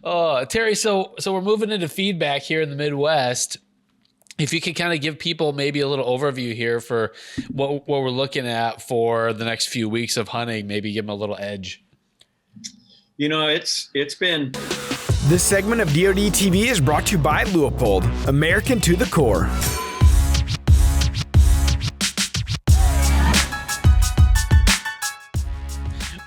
Terry, so we're moving into feedback here in the Midwest. If you could kind of give people maybe a little overview here for what we're looking at for the next few weeks of hunting, maybe give them a little edge. You know, it's been... This segment of DoD TV is brought to you by Leupold, American to the core.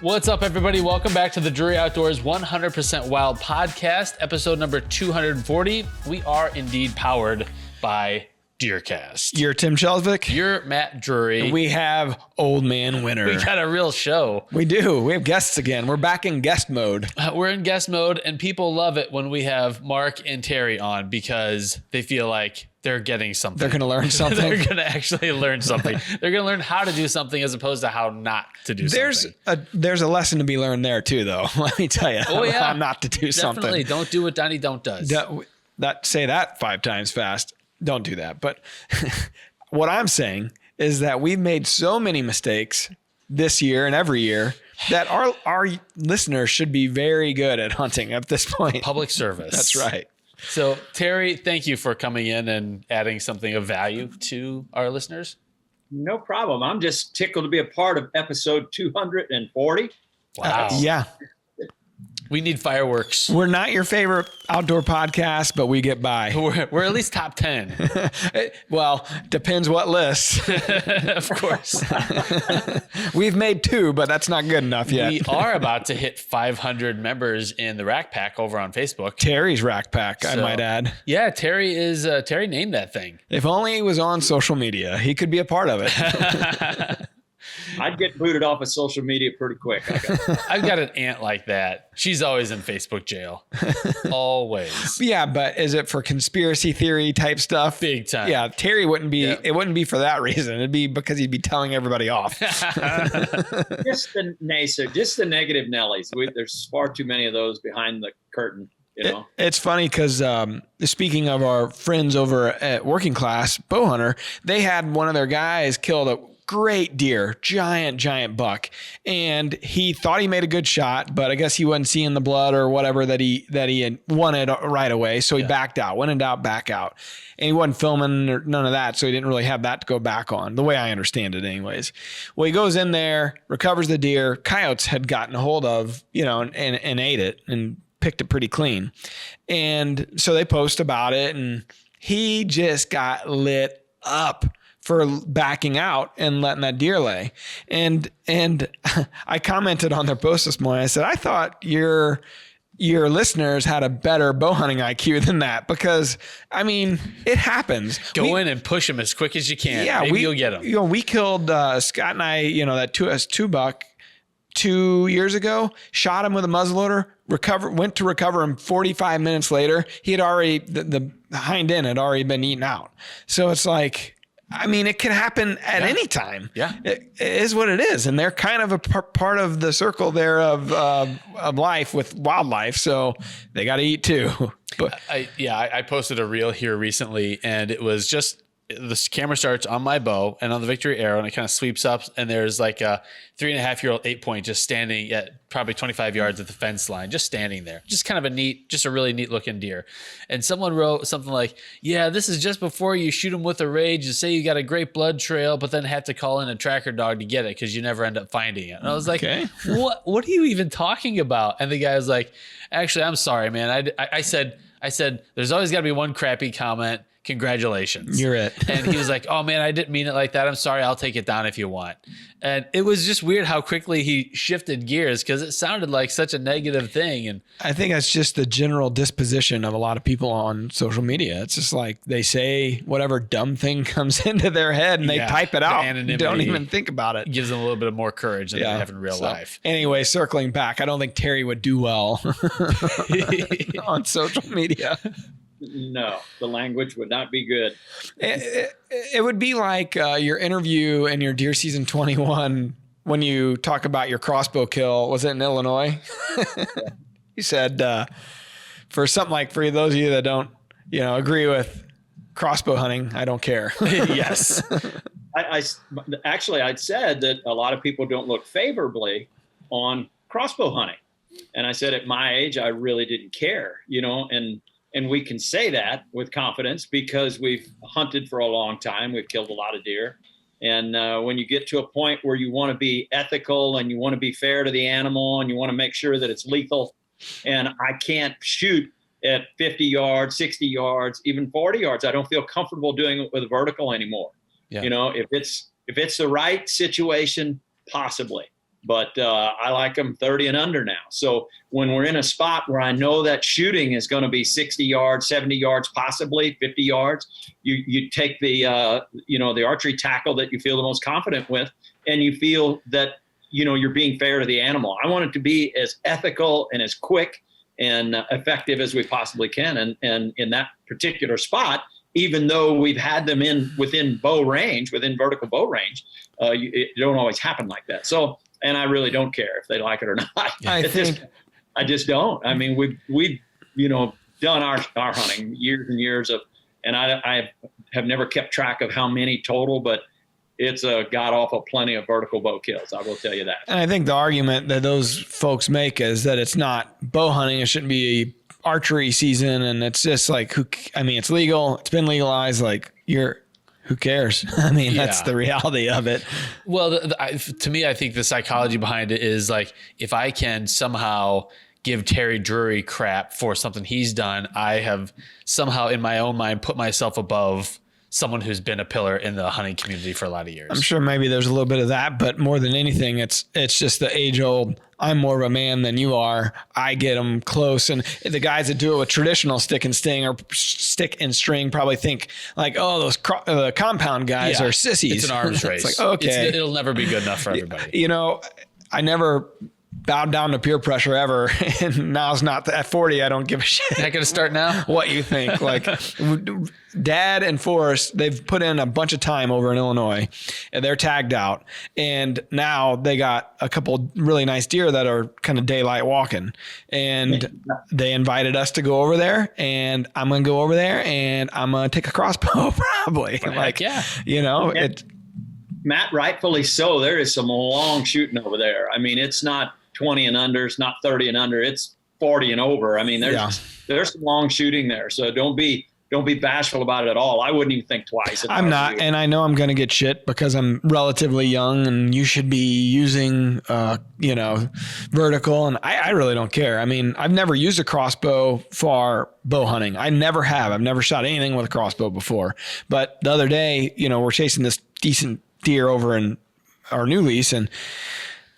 What's up, everybody? Welcome back to the Drury Outdoors 100% Wild Podcast, episode number 240. We are indeed powered by DeerCast. You're Tim Shelsvik. You're Matt Drury. And we have Old Man Winter. We got a real show. We do. We have guests again. We're back in guest mode. We're in guest mode, and people love it when we have Mark and Terry on because they feel like they're getting something. They're going to learn something. They're going to actually learn something. They're going to learn how to do something as opposed to how not to do something. There's a lesson to be learned there too, though. Let me tell you. Oh, yeah. How not to do something. Definitely. Don't do what Donnie Don't does. Say that 5 times fast. Don't do that. But what I'm saying is that we've made so many mistakes this year and every year that our listeners should be very good at hunting at this point. Public service. That's right. So, Terry, thank you for coming in and adding something of value to our listeners. No problem. I'm just tickled to be a part of episode 240. Wow. Yeah. We need fireworks. We're not your favorite outdoor podcast, but we get by. We're at least top 10. Well, depends what list. Of course. We've made 2, but that's not good enough yet. We are about to hit 500 members in the Rack Pack over on Facebook. Terry's Rack Pack, I might add. Yeah, Terry named that thing. If only he was on social media, he could be a part of it. I'd get booted off of social media pretty quick. I've got an aunt like that. She's always in Facebook jail. Always. Yeah, but is it for conspiracy theory type stuff? Big time. Yeah, Terry wouldn't be, Yep. It wouldn't be for that reason. It'd be because he'd be telling everybody off. Just the naysayer, just the negative Nellies. There's far too many of those behind the curtain. You know? It's funny because speaking of our friends over at Working Class Bow Hunter, they had one of their guys killed a great deer, giant buck, and he thought he made a good shot, but I guess he wasn't seeing the blood or whatever that he had wanted right away, so he backed out, went in doubt, back out, and he wasn't filming or none of that, so he didn't really have that to go back on, the way I understand it anyways. Well, he goes in there, recovers the deer, coyotes had gotten a hold of, and ate it and picked it pretty clean, and so they post about it, and he just got lit up for backing out and letting that deer lay. And I commented on their post this morning. I said, I thought your listeners had a better bow hunting IQ than that, because I mean, it happens. Go in and push them as quick as you can. Yeah, maybe you'll get them. We killed Scott and I, that 2 buck 2 years ago, shot him with a muzzleloader, went to recover him 45 minutes later. He had already, the hind end had already been eaten out. So it's like, I mean, it can happen at any time. Yeah. It is what it is. And they're kind of a part of the circle there of life with wildlife. So they got to eat too. But I posted a reel here recently, and it was just, the camera starts on my bow and on the Victory arrow, and it kind of sweeps up, and there's like a 3.5-year-old 8-point just standing at probably 25 yards at the fence line, just standing there. Just kind of a really neat looking deer. And someone wrote something like, yeah, this is just before you shoot them with a rage. You say you got a great blood trail, but then have to call in a tracker dog to get it because you never end up finding it. And I was like, what are you even talking about? And the guy was like, actually, I'm sorry, man. I said, there's always got to be one crappy comment. Congratulations. You're it. And he was like, oh man, I didn't mean it like that. I'm sorry. I'll take it down if you want. And it was just weird how quickly he shifted gears, because it sounded like such a negative thing. And I think that's just the general disposition of a lot of people on social media. It's just like they say whatever dumb thing comes into their head and they type it out. Don't even think about it. It gives them a little bit more courage than they have in real life. Anyway, circling back, I don't think Terry would do well on social media. No, the language would not be good. It would be like your interview in your Deer Season 21 when you talk about your crossbow kill. Was it in Illinois? You said, for those of you that don't, agree with crossbow hunting, I don't care. Yes. I'd said that a lot of people don't look favorably on crossbow hunting. And I said, at my age, I really didn't care, and we can say that with confidence because we've hunted for a long time. We've killed a lot of deer. And when you get to a point where you want to be ethical and you want to be fair to the animal and you want to make sure that it's lethal, and I can't shoot at 50 yards, 60 yards, even 40 yards, I don't feel comfortable doing it with a vertical anymore. Yeah. If it's the right situation, possibly. But I like them 30 and under now. So when we're in a spot where I know that shooting is going to be 60 yards, 70 yards, possibly 50 yards, you take the archery tackle that you feel the most confident with, and you feel that, you're being fair to the animal. I want it to be as ethical and as quick and effective as we possibly can. And in that particular spot, even though we've had them within vertical bow range, it don't always happen like that. So, and I really don't care if they like it or not. I just don't. I mean, we've done our hunting years and years of, and I have never kept track of how many total, but it's a god awful plenty of vertical bow kills. I will tell you that. And I think the argument that those folks make is that it's not bow hunting. It shouldn't be archery season. And it's just like, it's legal. It's been legalized. Like who cares? I mean, that's the reality of it. Well, to me, I think the psychology behind it is like, if I can somehow give Terry Drury crap for something he's done, I have somehow in my own mind put myself above someone who's been a pillar in the hunting community for a lot of years. I'm sure maybe there's a little bit of that, but more than anything, it's just the age old, I'm more of a man than you are. I get them close. And the guys that do it with traditional stick and sting or stick and string probably think like, oh, those compound guys are sissies. It's an arms race. It's like, okay. It'll never be good enough for everybody. I never bowed down to peer pressure ever. And now's not at 40. I don't give a shit. Not going to start now? What you think? Like Dad and Forrest, they've put in a bunch of time over in Illinois and they're tagged out. And now they got a couple really nice deer that are kind of daylight walking. And they invited us to go over there, and I'm going to go over there and I'm going to take a crossbow probably. Like, yeah. Matt, rightfully so. There is some long shooting over there. I mean, it's not 20 and under, it's not 30 and under, it's 40 and over. I mean, there's some long shooting there. So don't be bashful about it at all. I wouldn't even think twice. I'm not, and I know I'm going to get shit because I'm relatively young and you should be using, vertical, and I really don't care. I mean, I've never used a crossbow for bow hunting. I never have. I've never shot anything with a crossbow before. But the other day, we're chasing this decent deer over in our new lease, and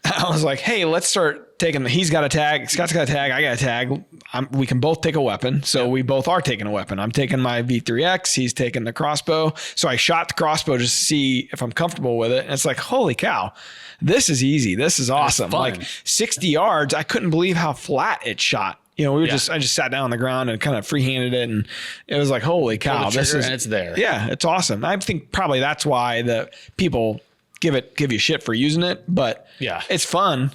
I was like, hey, let's start taking he's got a tag, Scott's got a tag, I got a tag. We can both take a weapon. So we both are taking a weapon. I'm taking my V3X, he's taking the crossbow. So I shot the crossbow just to see if I'm comfortable with it. And it's like, holy cow, this is easy. This is awesome. Like 60 yards, I couldn't believe how flat it shot. I just sat down on the ground and kind of freehanded it, and it was like, holy cow, and it's there. Yeah, it's awesome. I think probably that's why the people give you shit for using it, but it's fun.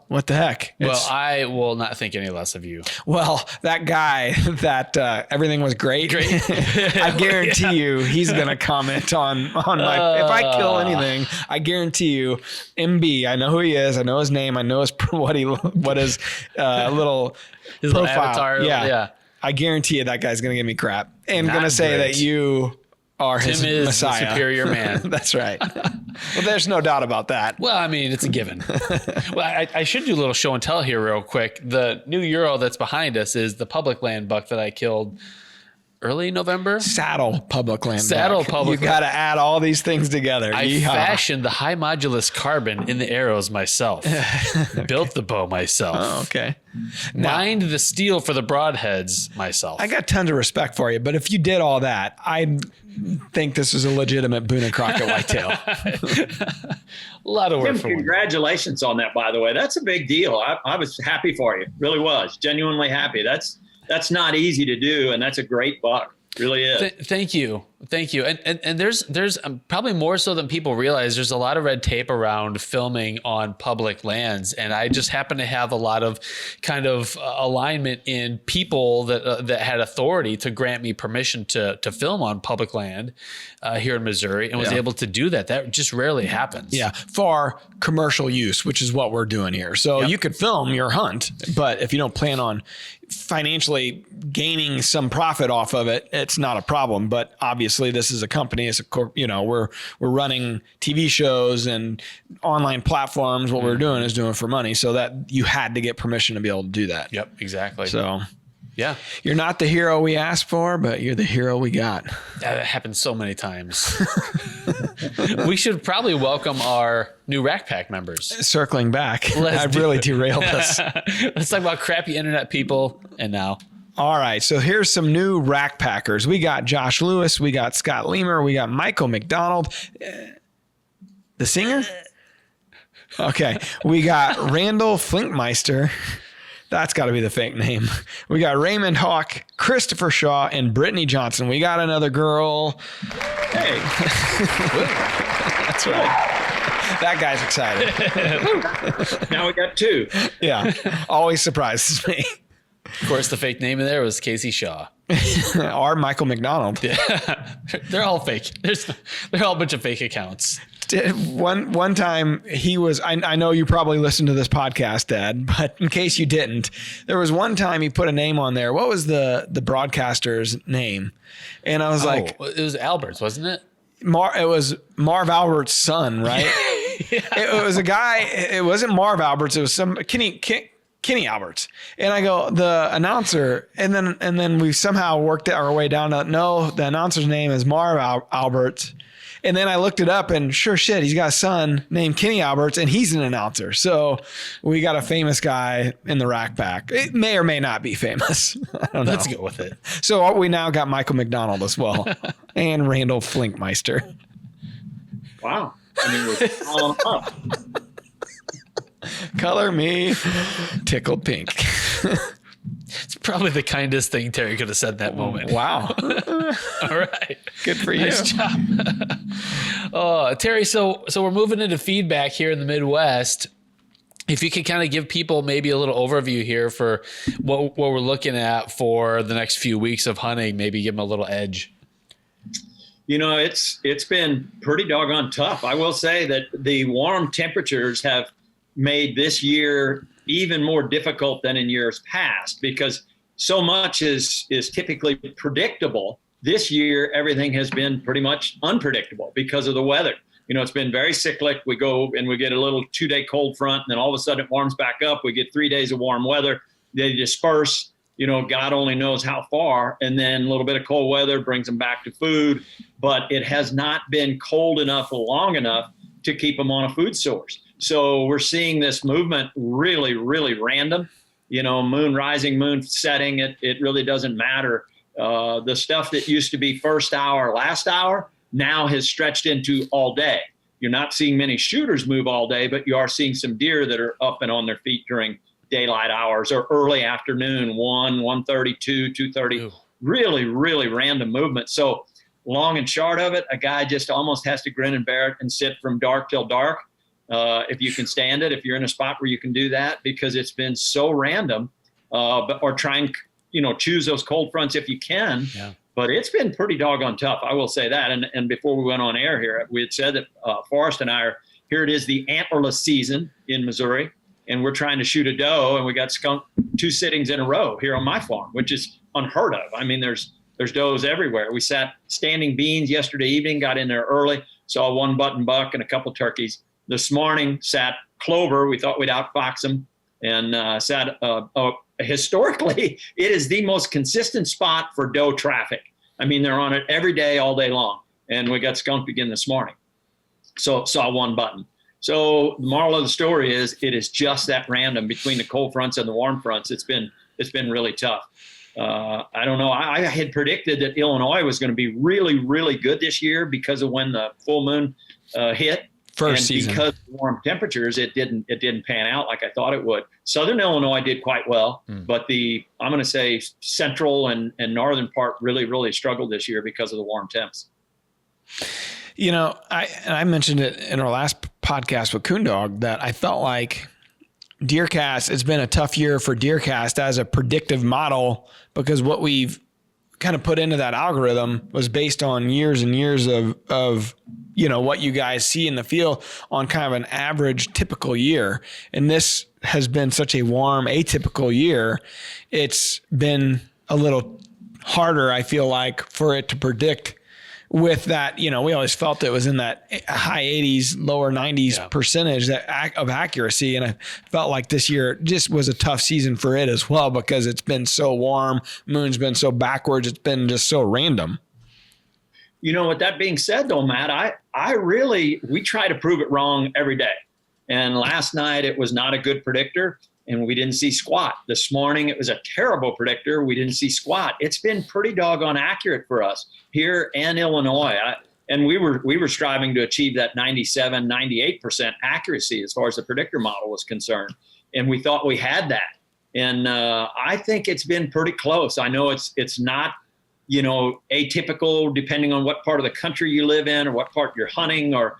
What the heck? Well, I will not think any less of you. Well, that guy that everything was great. I guarantee you he's going to comment on my, if I kill anything, I guarantee you MB, I know who he is. I know his name. I know what his little profile. Avatar. Yeah. I guarantee you that guy's going to give me crap and going to say that you are his Messiah. The superior man. That's right. Well, there's no doubt about that. Well, I mean, it's a given. Well, I should do a little show and tell here real quick. The new Euro that's behind us is the public land buck that I killed early November. Saddle public land buck. You got to add all these things together. I fashioned the high modulus carbon in the arrows myself. Built the bow myself. Oh, okay. Mined the steel for the broadheads myself. I got tons of respect for you, but if you did all that, I think this is a legitimate Boone and Crockett whitetail. A lot of work. Tim, congratulations on that, by the way. That's a big deal. I was happy for you. Really was. Genuinely happy. That's not easy to do, and that's a great buck. Really is. Thank you. Thank you. And there's probably more so than people realize. There's a lot of red tape around filming on public lands, and I just happen to have a lot of kind of alignment in people that had authority to grant me permission to film on public land here in Missouri, and was able to do that. That just rarely happens. Yeah, for commercial use, which is what we're doing here. So you could film your hunt, but if you don't plan on financially gaining some profit off of it, it's not a problem. But obviously this is a company, it's a we're running TV shows and online platforms. What we're doing is doing for money, so that you had to get permission to be able to do that. Yep, exactly. So yeah, you're not the hero we asked for, but you're the hero we got. That happens so many times. We should probably welcome our new Rack Pack members. Circling back, I've really derailed us. Let's talk about crappy internet people. And now, all right, so here's some new Rack Packers. We got Josh Lewis, we got Scott Leamer, we got Michael McDonald, the singer. Okay, we got Randall Flinkmeister. That's got to be the fake name. We got Raymond Hawk, Christopher Shaw, and Brittany Johnson. We got another girl. Hey. That's right. That guy's excited. Now we got two. Yeah. Always surprises me. Of course, the fake name in there was Casey Shaw. Or Michael McDonald. Yeah. They're all fake. They're all a bunch of fake accounts. One time he was, I know you probably listened to this podcast, Dad, but in case you didn't, there was one time he put a name on there. What was the broadcaster's name? And I was like, it was Albert's, wasn't it? It was Marv Albert's son, right? Yeah. It was a guy. It wasn't Marv Alberts. It was some Kenny Alberts. And I go, the announcer, and then we somehow worked our way down to, no, the announcer's name is Marv Alberts. And then I looked it up, and sure shit, he's got a son named Kenny Alberts, and he's an announcer. So we got a famous guy in the Rack Pack. It may or may not be famous. I don't know. Let's go with it. So we now got Michael McDonald as well, and Randall Flinkmeister. Wow. I mean, we're following up. Color me tickled pink. It's probably the kindest thing Terry could have said in that moment. Wow. All right. Good for you. Nice job. Terry, so we're moving into feedback here in the Midwest. If you could kind of give people maybe a little overview here for what we're looking at for the next few weeks of hunting, maybe give them a little edge. You know, it's been pretty doggone tough. I will say that the warm temperatures have made this year even more difficult than in years past, because so much is typically predictable. This year, everything has been pretty much unpredictable because of the weather. You know, it's been very cyclic. We go and we get a little 2-day cold front, and then all of a sudden it warms back up. We get 3 days of warm weather. They disperse, you know, God only knows how far. And then a little bit of cold weather brings them back to food. But it has not been cold enough or long enough to keep them on a food source. So we're seeing this movement really, really random. You know, moon rising, moon setting, it really doesn't matter. The stuff that used to be first hour, last hour, now has stretched into all day. You're not seeing many shooters move all day, but you are seeing some deer that are up and on their feet during daylight hours or early afternoon, 1:30, 2:30. Really, really random movement. So long and short of it, a guy just almost has to grin and bear it and sit from dark till dark. If you can stand it, if you're in a spot where you can do that, because it's been so random, or try and, you know, choose those cold fronts if you can. Yeah. But it's been pretty doggone tough. I will say that. And before we went on air here, we had said that Forrest and I are, here it is, the antlerless season in Missouri, and we're trying to shoot a doe, and we got skunk 2 sittings in a row here on my farm, which is unheard of. I mean, there's does everywhere. We sat standing beans yesterday evening, got in there early, saw 1 button buck and a couple turkeys. This morning sat clover. We thought we'd outfox them, and sat historically, it is the most consistent spot for doe traffic. I mean, they're on it every day, all day long. And we got skunked again this morning. So saw 1 button. So the moral of the story is it is just that random between the cold fronts and the warm fronts. It's been really tough. I don't know. I had predicted that Illinois was going to be really, really good this year because of when the full moon hit. First season. Because of warm temperatures, it didn't pan out like I thought it would. Southern Illinois did quite well, but I'm going to say central and northern part really struggled this year because of the warm temps. You know, I mentioned it in our last podcast with Coondog that I felt like DeerCast, it's been a tough year for DeerCast as a predictive model, because what we've kind of put into that algorithm was based on years and years of you know, what you guys see in the field on kind of an average typical year. And this has been such a warm, atypical year. It's been a little harder, I feel like, for it to predict with that. You know, we always felt it was in that high 80s, lower 90s percentage of accuracy. And I felt like this year just was a tough season for it as well, because it's been so warm. Moon's been so backwards. It's been just so random. You know, with that being said, though, Matt, we try to prove it wrong every day. And last night it was not a good predictor, and we didn't see squat. This morning it was a terrible predictor. We didn't see squat. It's been pretty doggone accurate for us here in Illinois. And we were striving to achieve that 97, 98% accuracy as far as the predictor model was concerned. And we thought we had that. And I think it's been pretty close. I know it's not, you know, atypical depending on what part of the country you live in or what part you're hunting or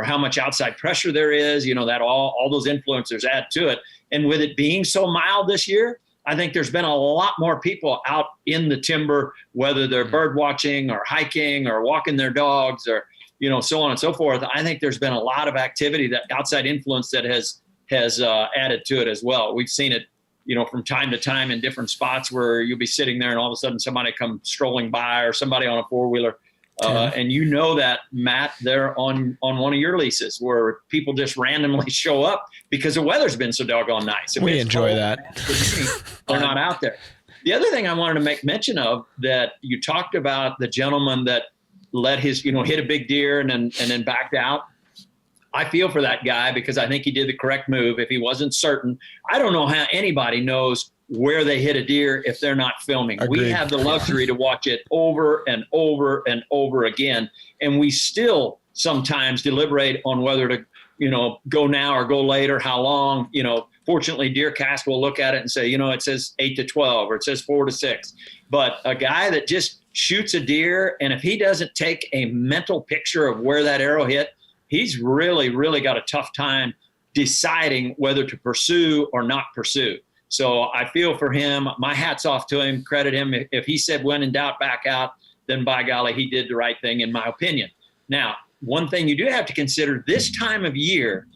how much outside pressure there is, you know, that all those influencers add to it. And with it being so mild this year, I think there's been a lot more people out in the timber, whether they're bird watching or hiking or walking their dogs or, you know, so on and so forth. I think there's been a lot of activity, that outside influence that has added to it as well. We've seen it, you know, from time to time in different spots where you'll be sitting there and all of a sudden somebody come strolling by, or somebody on a four-wheeler. And you know that, Matt, they're on one of your leases where people just randomly show up because the weather's been so doggone nice. We enjoy that. They're not out there. The other thing I wanted to make mention of, that you talked about the gentleman that let his, you know, hit a big deer and then backed out. I feel for that guy, because I think he did the correct move. If he wasn't certain, I don't know how anybody knows where they hit a deer if they're not filming. Agreed. We have the luxury to watch it over and over and over again. And we still sometimes deliberate on whether to, you know, go now or go later, how long. You know, fortunately, DeerCast will look at it and say, you know, it says 8 to 12 or it says 4 to 6. But a guy that just shoots a deer, and if he doesn't take a mental picture of where that arrow hit, he's really got a tough time deciding whether to pursue or not pursue. So I feel for him. My hat's off to him. Credit him. If he said when in doubt, back out, then by golly, he did the right thing, in my opinion. Now, one thing you do have to consider this time of year,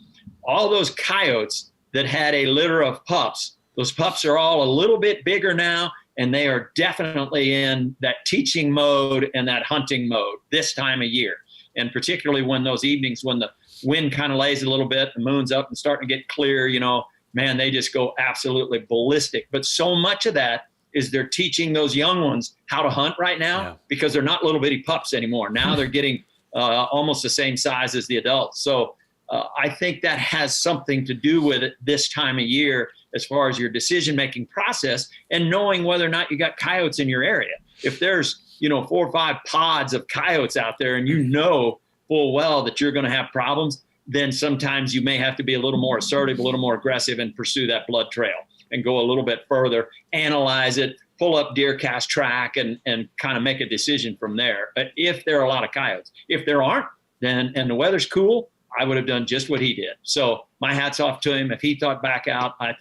all those coyotes that had a litter of pups, those pups are all a little bit bigger now, and they are definitely in that teaching mode and that hunting mode this time of year. And particularly when those evenings, when the wind kind of lays a little bit, the moon's up and starting to get clear, you know, man, they just go absolutely ballistic. But so much of that is they're teaching those young ones how to hunt right now, because they're not little bitty pups anymore. Now they're getting almost the same size as the adults. So I think that has something to do with it this time of year, as far as your decision-making process and knowing whether or not you got coyotes in your area. If there's, you know, 4 or 5 pods of coyotes out there, and you know full well that you're going to have problems, then sometimes you may have to be a little more assertive, a little more aggressive, and pursue that blood trail and go a little bit further, analyze it, pull up DeerCast track, and kind of make a decision from there. But if there are a lot of coyotes, if there aren't, then, and the weather's cool, I would have done just what he did. So my hat's off to him. If he thought back out, I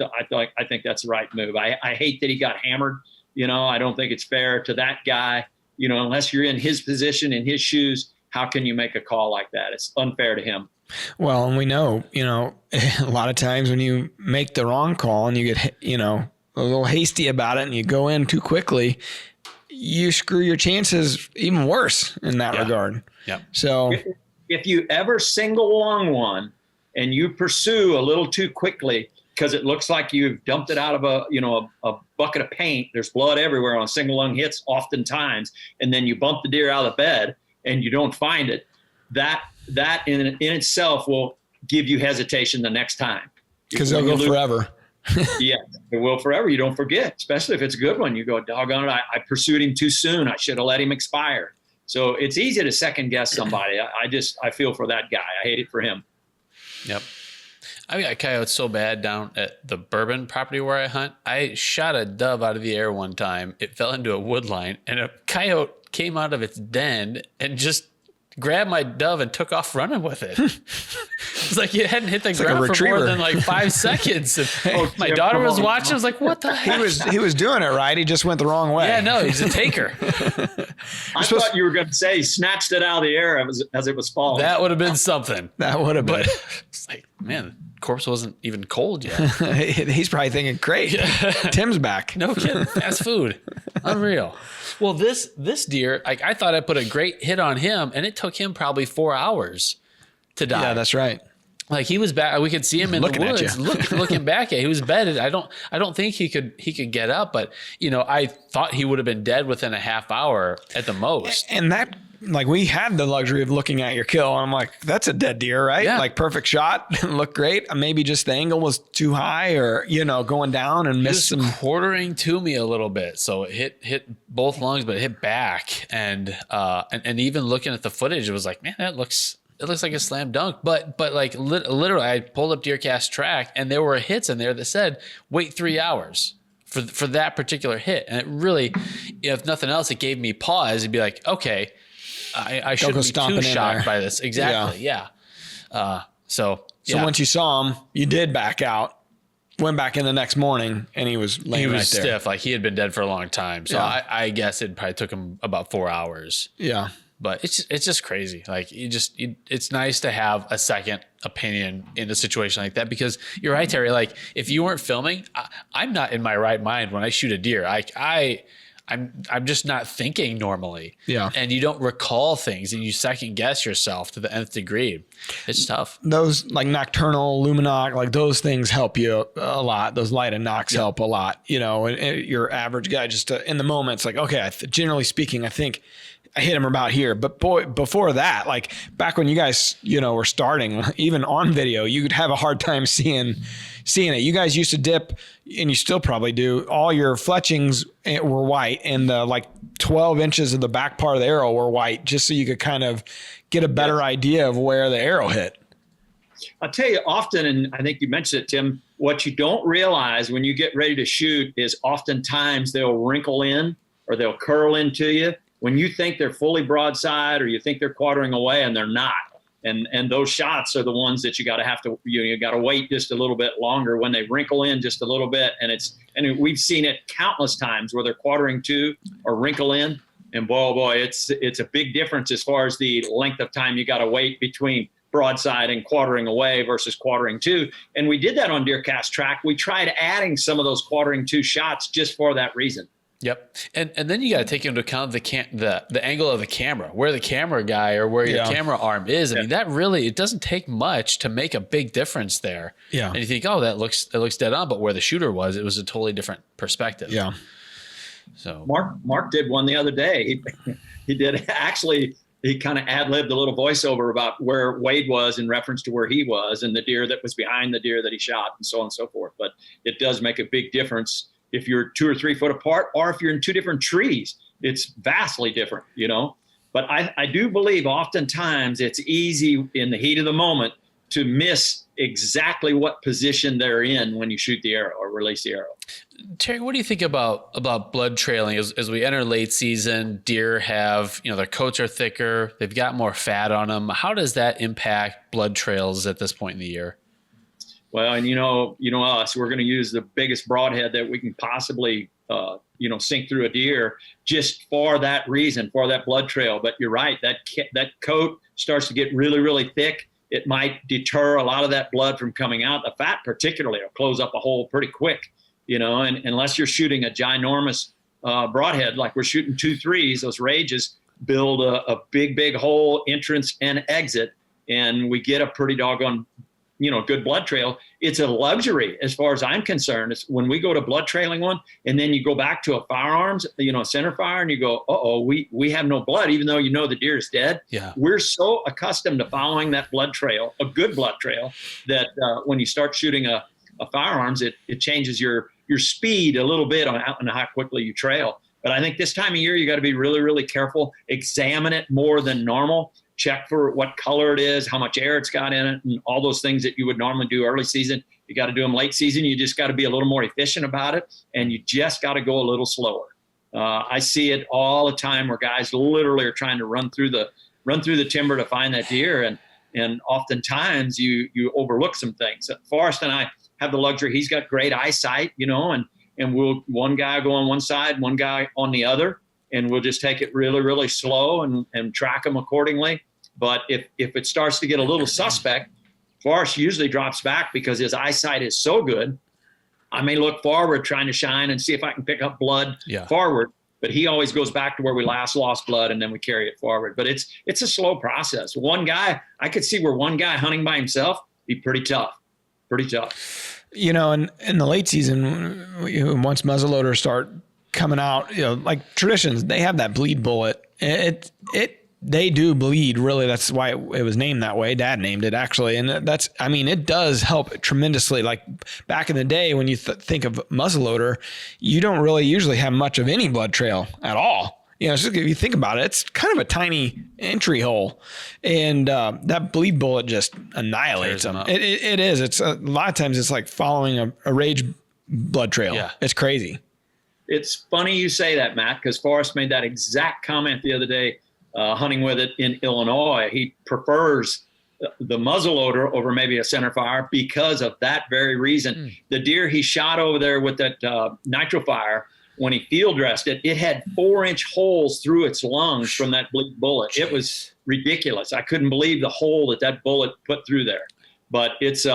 think that's the right move. I hate that he got hammered. You know, I don't think it's fair to that guy. You know, unless you're in his position, in his shoes, how can you make a call like that? It's unfair to him. Well, and we know, you know, a lot of times when you make the wrong call and you get, you know, a little hasty about it and you go in too quickly, you screw your chances even worse in that regard. Yeah. So if you ever single lung one and you pursue a little too quickly because it looks like you've dumped it out of a bucket of paint, there's blood everywhere on single lung hits oftentimes, and then you bump the deer out of the bed and you don't find it, that in itself will give you hesitation the next time. Because they'll go forever. Yeah, it will forever. You don't forget, especially if it's a good one. You go, doggone it, I pursued him too soon. I should have let him expire. So it's easy to second guess somebody. I feel for that guy. I hate it for him. Yep. I got coyotes so bad down at the Bourbon property where I hunt. I shot a dove out of the air one time. It fell into a wood line, and a coyote came out of its den and just grabbed my dove and took off running with it. It's like it hadn't hit the ground for more than like 5 seconds. And my daughter was watching. I was like, "What the heck?" He was doing it right. He just went the wrong way. Yeah, no, he's a taker. I thought you were going to say he snatched it out of the air as it was falling. That would have been something. That would have been. But it's like, man, the corpse wasn't even cold yet. He's probably thinking, great, Tim's back. No kidding. Fast food. Unreal. Well, this deer, like I thought I put a great hit on him, and it took him probably 4 hours to die. Yeah, that's right. Like he was back. We could see him in Looking the at woods, you. looking back at. He was bedded. I don't think he could get up, but I thought he would have been dead within a half hour at the most. And that, like, we had the luxury of looking at your kill, and I'm like, that's a dead deer, right? Yeah. Like, perfect shot, looked great. Maybe just the angle was too high, or going down and missed some. Quartering to me a little bit, so it hit both lungs, but it hit back, and even looking at the footage, it was like, man, it looks like a slam dunk. But like literally, I pulled up DeerCast track, and there were hits in there that said wait 3 hours for that particular hit, and it really, if nothing else, it gave me pause. It'd be like, okay, I shouldn't be too shocked by this. Exactly, yeah. So once you saw him, you did back out. Went back in the next morning, and he was laying right there. Stiff, like he had been dead for a long time. So Yeah. I guess it probably took him about 4 hours. Yeah. But it's just crazy. Like it's nice to have a second opinion in a situation like that, because you're right, Terry. Like if you weren't filming, I'm not in my right mind when I shoot a deer. I'm just not thinking normally. Yeah. And you don't recall things, and you second guess yourself to the nth degree. It's tough. Those like nocturnal, luminoc, like those things help you a lot. Those light and nocks help a lot, and your average guy just in the moment, it's like, okay, generally speaking, I think I hit him about here. But boy, before that, like back when you guys, were starting, even on video, you could have a hard time seeing it. You guys used to dip, and you still probably do, all your fletchings were white, and the like 12 inches of the back part of the arrow were white, just so you could kind of get a better idea of where the arrow hit. I'll tell you often, and I think you mentioned it, Tim, what you don't realize when you get ready to shoot is oftentimes they'll wrinkle in or they'll curl into you when you think they're fully broadside, or you think they're quartering away, and they're not. And those shots are the ones that you got to wait just a little bit longer when they wrinkle in just a little bit. And we've seen it countless times where they're quartering to or wrinkle in. And boy, it's a big difference as far as the length of time you got to wait between broadside and quartering away versus quartering to. And we did that on DeerCast track. We tried adding some of those quartering to shots just for that reason. Yep. And then you got to take into account the angle of the camera, where the camera guy or where your camera arm is. I mean, that really, it doesn't take much to make a big difference there. Yeah. And you think, oh, that looks dead on, but where the shooter was, it was a totally different perspective. Yeah. So Mark did one the other day. He did actually, he kind of ad-libbed a little voiceover about where Wade was in reference to where he was, and the deer that was behind the deer that he shot, and so on and so forth. But it does make a big difference if you're 2 or 3 foot apart, or if you're in 2 different trees. It's vastly different, But I do believe oftentimes it's easy in the heat of the moment to miss exactly what position they're in when you shoot the arrow or release the arrow. Terry, what do you think about blood trailing as we enter late season? Deer have, their coats are thicker, they've got more fat on them. How does that impact blood trails at this point in the year? Well, and us, we're going to use the biggest broadhead that we can possibly, sink through a deer just for that reason, for that blood trail. But you're right, that coat starts to get really, really thick. It might deter a lot of that blood from coming out. The fat particularly will close up a hole pretty quick, and unless you're shooting a ginormous broadhead, like we're shooting 2.3s, those rages build a big, big hole, entrance and exit, and we get a pretty doggone good blood trail. It's a luxury as far as I'm concerned. It's when we go to blood trailing one, and then you go back to a firearms, center fire, and you go, we have no blood, even though the deer is dead. Yeah. We're so accustomed to following that blood trail, a good blood trail, that when you start shooting a firearms, it changes your speed a little bit on how quickly you trail. But I think this time of year, you got to be really, really careful, examine it more than normal. check for what color it is, how much air it's got in it, and all those things that you would normally do early season. You got to do them late season. You just got to be a little more efficient about it, and you just got to go a little slower. I see it all the time where guys literally are trying to run through the timber to find that deer, and oftentimes you overlook some things. Forrest and I have the luxury. He's got great eyesight, and we'll one guy go on one side, one guy on the other, and we'll just take it really, really slow and track them accordingly. But if it starts to get a little suspect, Forrest usually drops back because his eyesight is so good. I may look forward trying to shine and see if I can pick up blood forward, but he always goes back to where we last lost blood, and then we carry it forward. But it's a slow process. One guy, I could see where one guy hunting by himself be pretty tough. In the late season, once muzzleloaders start coming out, like traditions, they have that bleed bullet. They do bleed, really. That's why it was named that way. Dad named it, actually. And it does help tremendously. Like back in the day, when you think of muzzleloader, you don't really usually have much of any blood trail at all. So if you think about it, it's kind of a tiny entry hole, and that bleed bullet just annihilates them. It is. It's a lot of times it's like following a rage blood trail. Yeah. It's crazy. It's funny you say that, Matt, because Forrest made that exact comment the other day. Hunting with it in Illinois, he prefers the muzzleloader over maybe a centerfire because of that very reason. The deer he shot over there with that nitrofire, when he field dressed it, it had 4-inch holes through its lungs from that bleed bullet. Jeez. It was ridiculous. I couldn't believe the hole that bullet put through there. But it's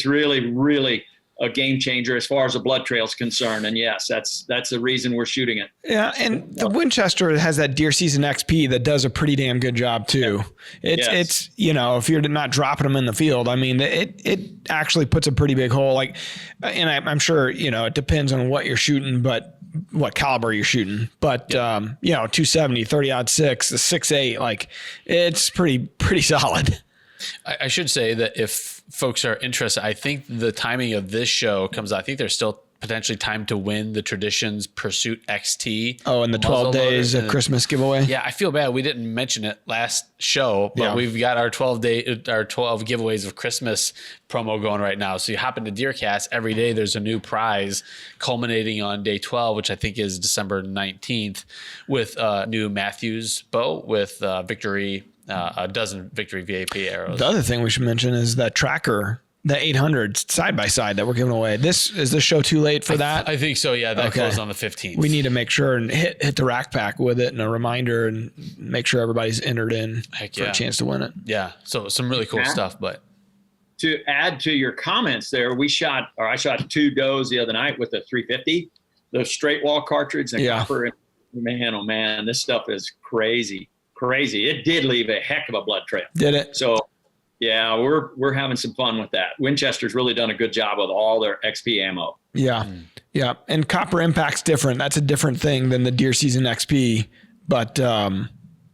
really, really a game changer as far as the blood trail is concerned. And yes, that's the reason we're shooting it. Yeah. And the Winchester has that deer season XP that does a pretty damn good job too. It's, if you're not dropping them in the field, it actually puts a pretty big hole. And I'm sure, it depends on what you're shooting, but what caliber you're shooting, but 270, 30-06, the 6.8, it's pretty solid. I should say that if folks are interested, I think the timing of this show comes out. I think there's still potentially time to win the Traditions Pursuit XT. Oh, and the 12 days of Christmas giveaway. Yeah, I feel bad we didn't mention it last show, but we've got our 12 giveaways of Christmas promo going right now. So you hop into DeerCast every day. There's a new prize culminating on day 12, which I think is December 19th, with new Matthews bow with Victory. A dozen Victory VAP arrows. The other thing we should mention is that tracker, the 800 side by side that we're giving away. Is this show too late for that? I think so. Yeah, that closed on the 15th. We need to make sure and hit the rack pack with it and a reminder, and make sure everybody's entered in for a chance to win it. Yeah. So some really cool stuff. But to add to your comments there, I shot 2 does the other night with a 350, the straight wall cartridge and copper. And man, oh man, this stuff is crazy. It did leave a heck of a blood trail. Did it? So, yeah, we're having some fun with that. Winchester's really done a good job with all their XP ammo. Yeah, yeah. And copper impact's different. That's a different thing than the deer season XP, but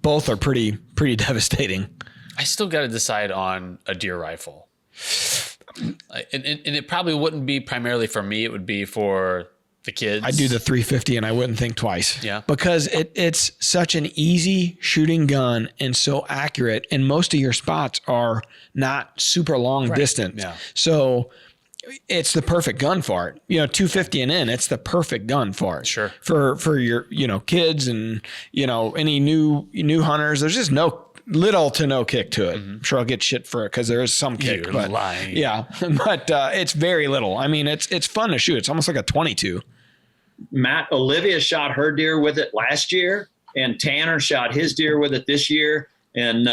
both are pretty devastating. I still got to decide on a deer rifle, and it probably wouldn't be primarily for me. It would be for the kids. I do the 350 and I wouldn't think twice. Yeah. Because it's such an easy shooting gun and so accurate, and most of your spots are not super long distance. Yeah. So it's the perfect gun for it. 250 and in, it's the perfect gun for it. Sure. For your, kids and, any new hunters. There's just little to no kick to it. I'm sure I'll get shit for it because there is some kick. You're but lying. Yeah. But it's very little. It's fun to shoot. It's almost like a 22. Matt, Olivia shot her deer with it last year, and Tanner shot his deer with it this year. And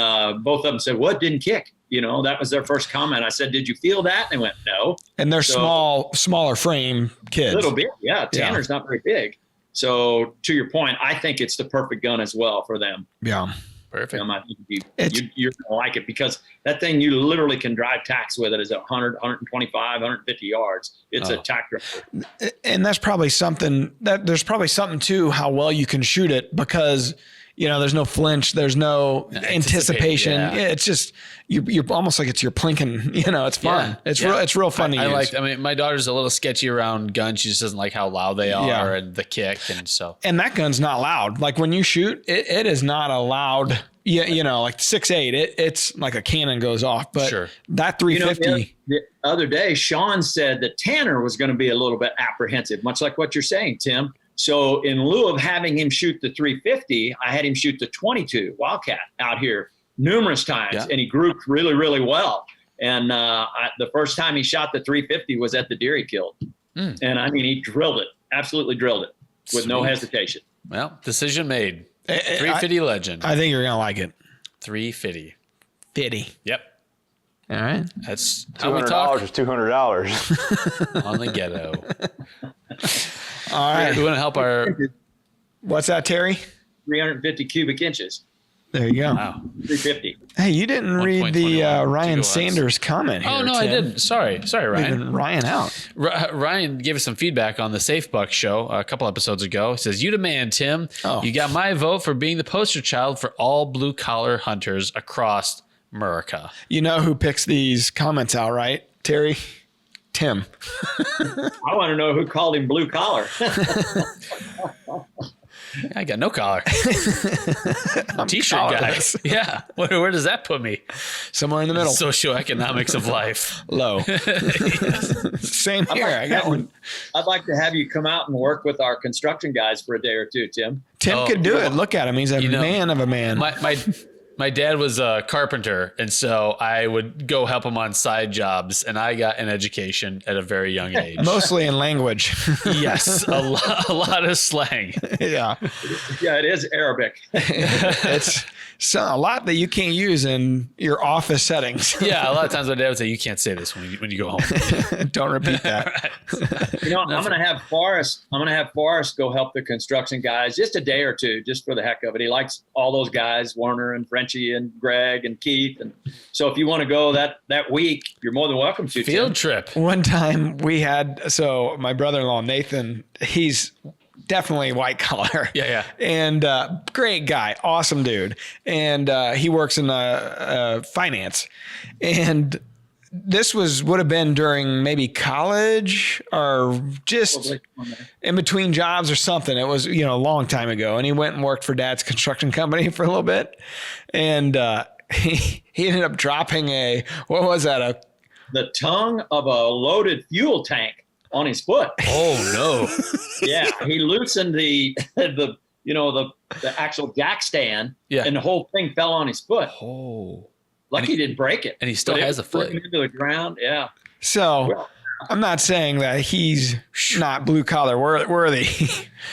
both of them said, "What didn't kick?" That was their first comment. I said, "Did you feel that?" And they went, "No." And they're smaller frame kids. A little bit, yeah. Tanner's not very big. So to your point, I think it's the perfect gun as well for them. Yeah. Perfect. I think you're going to like it, because that thing, you literally can drive tacks with it as 100, 125, 150 yards. It's a tack driver. And that's probably something there's probably something to how well you can shoot it, because there's no flinch. There's no anticipation. Yeah. Yeah, it's just, you're almost like it's your plinking, it's fun. Yeah. It's real fun to use. I mean, my daughter's a little sketchy around guns. She just doesn't like how loud they are and the kick. And so, and that gun's not loud. Like when you shoot, it is not a loud, like 6.8, it's like a cannon goes off, but that 350. The other day, Sean said that Tanner was going to be a little bit apprehensive, much like what you're saying, Tim. So in lieu of having him shoot the 350, I had him shoot the 22 Wildcat out here numerous times, and he grouped really, really well. And the first time he shot the 350 was at the deer he killed. And I mean, he drilled it, absolutely drilled it with no hesitation. Well, decision made. 350 legend. I think you're going to like it. 350. 50. Yep. All right. That's how we talk. $200 is $200 on the ghetto. All right. We want to help our. What's that, Terry? 350 cubic inches. There you go. Wow. 350. Hey, you didn't read the Ryan Sanders comment here. Oh, no, Tim. I didn't. Sorry, Ryan. Leaving Ryan out. Ryan gave us some feedback on the Safe Buck show a couple episodes ago. He says, "You the man, Tim. Oh. You got my vote for being the poster child for all blue collar hunters across America." You know who picks these comments out, right, Terry? Tim. I want to know who called him blue collar. I got no collar. T-shirt guy. collarless. Yeah. Where does that put me? Somewhere in the middle. Socioeconomics of life. Low. Same here. I got one. I'd like to have you come out and work with our construction guys for a day or two, Tim. Tim could do it. Look at him. He's a man of a man. My dad was a carpenter, and so I would go help him on side jobs, and I got an education at a very young age. Mostly in language. Yes, a lot of slang. Yeah. Yeah, it is Arabic. It's a lot that you can't use in your office settings. Yeah, a lot of times my dad would say, "You can't say this when you go home." Don't repeat that. I'm going to have Forrest go help the construction guys just a day or two, just for the heck of it. He likes all those guys, Warner and Frenchie and Greg and Keith. And so if you want to go that week, you're more than welcome to. Field trip. One time we had, my brother-in-law, Nathan, he's definitely white collar. Yeah. And great guy, awesome dude. And he works in finance. And this would have been during maybe college or just in between jobs or something. It was, a long time ago. And he went and worked for Dad's construction company for a little bit. And he ended up dropping what was that? The tongue of a loaded fuel tank on his foot. Oh no. Yeah. He loosened the actual jack stand, and the whole thing fell on his foot. Oh. Lucky he didn't break it. And he still has a foot. Into the ground, yeah. So I'm not saying that he's not blue collar worthy,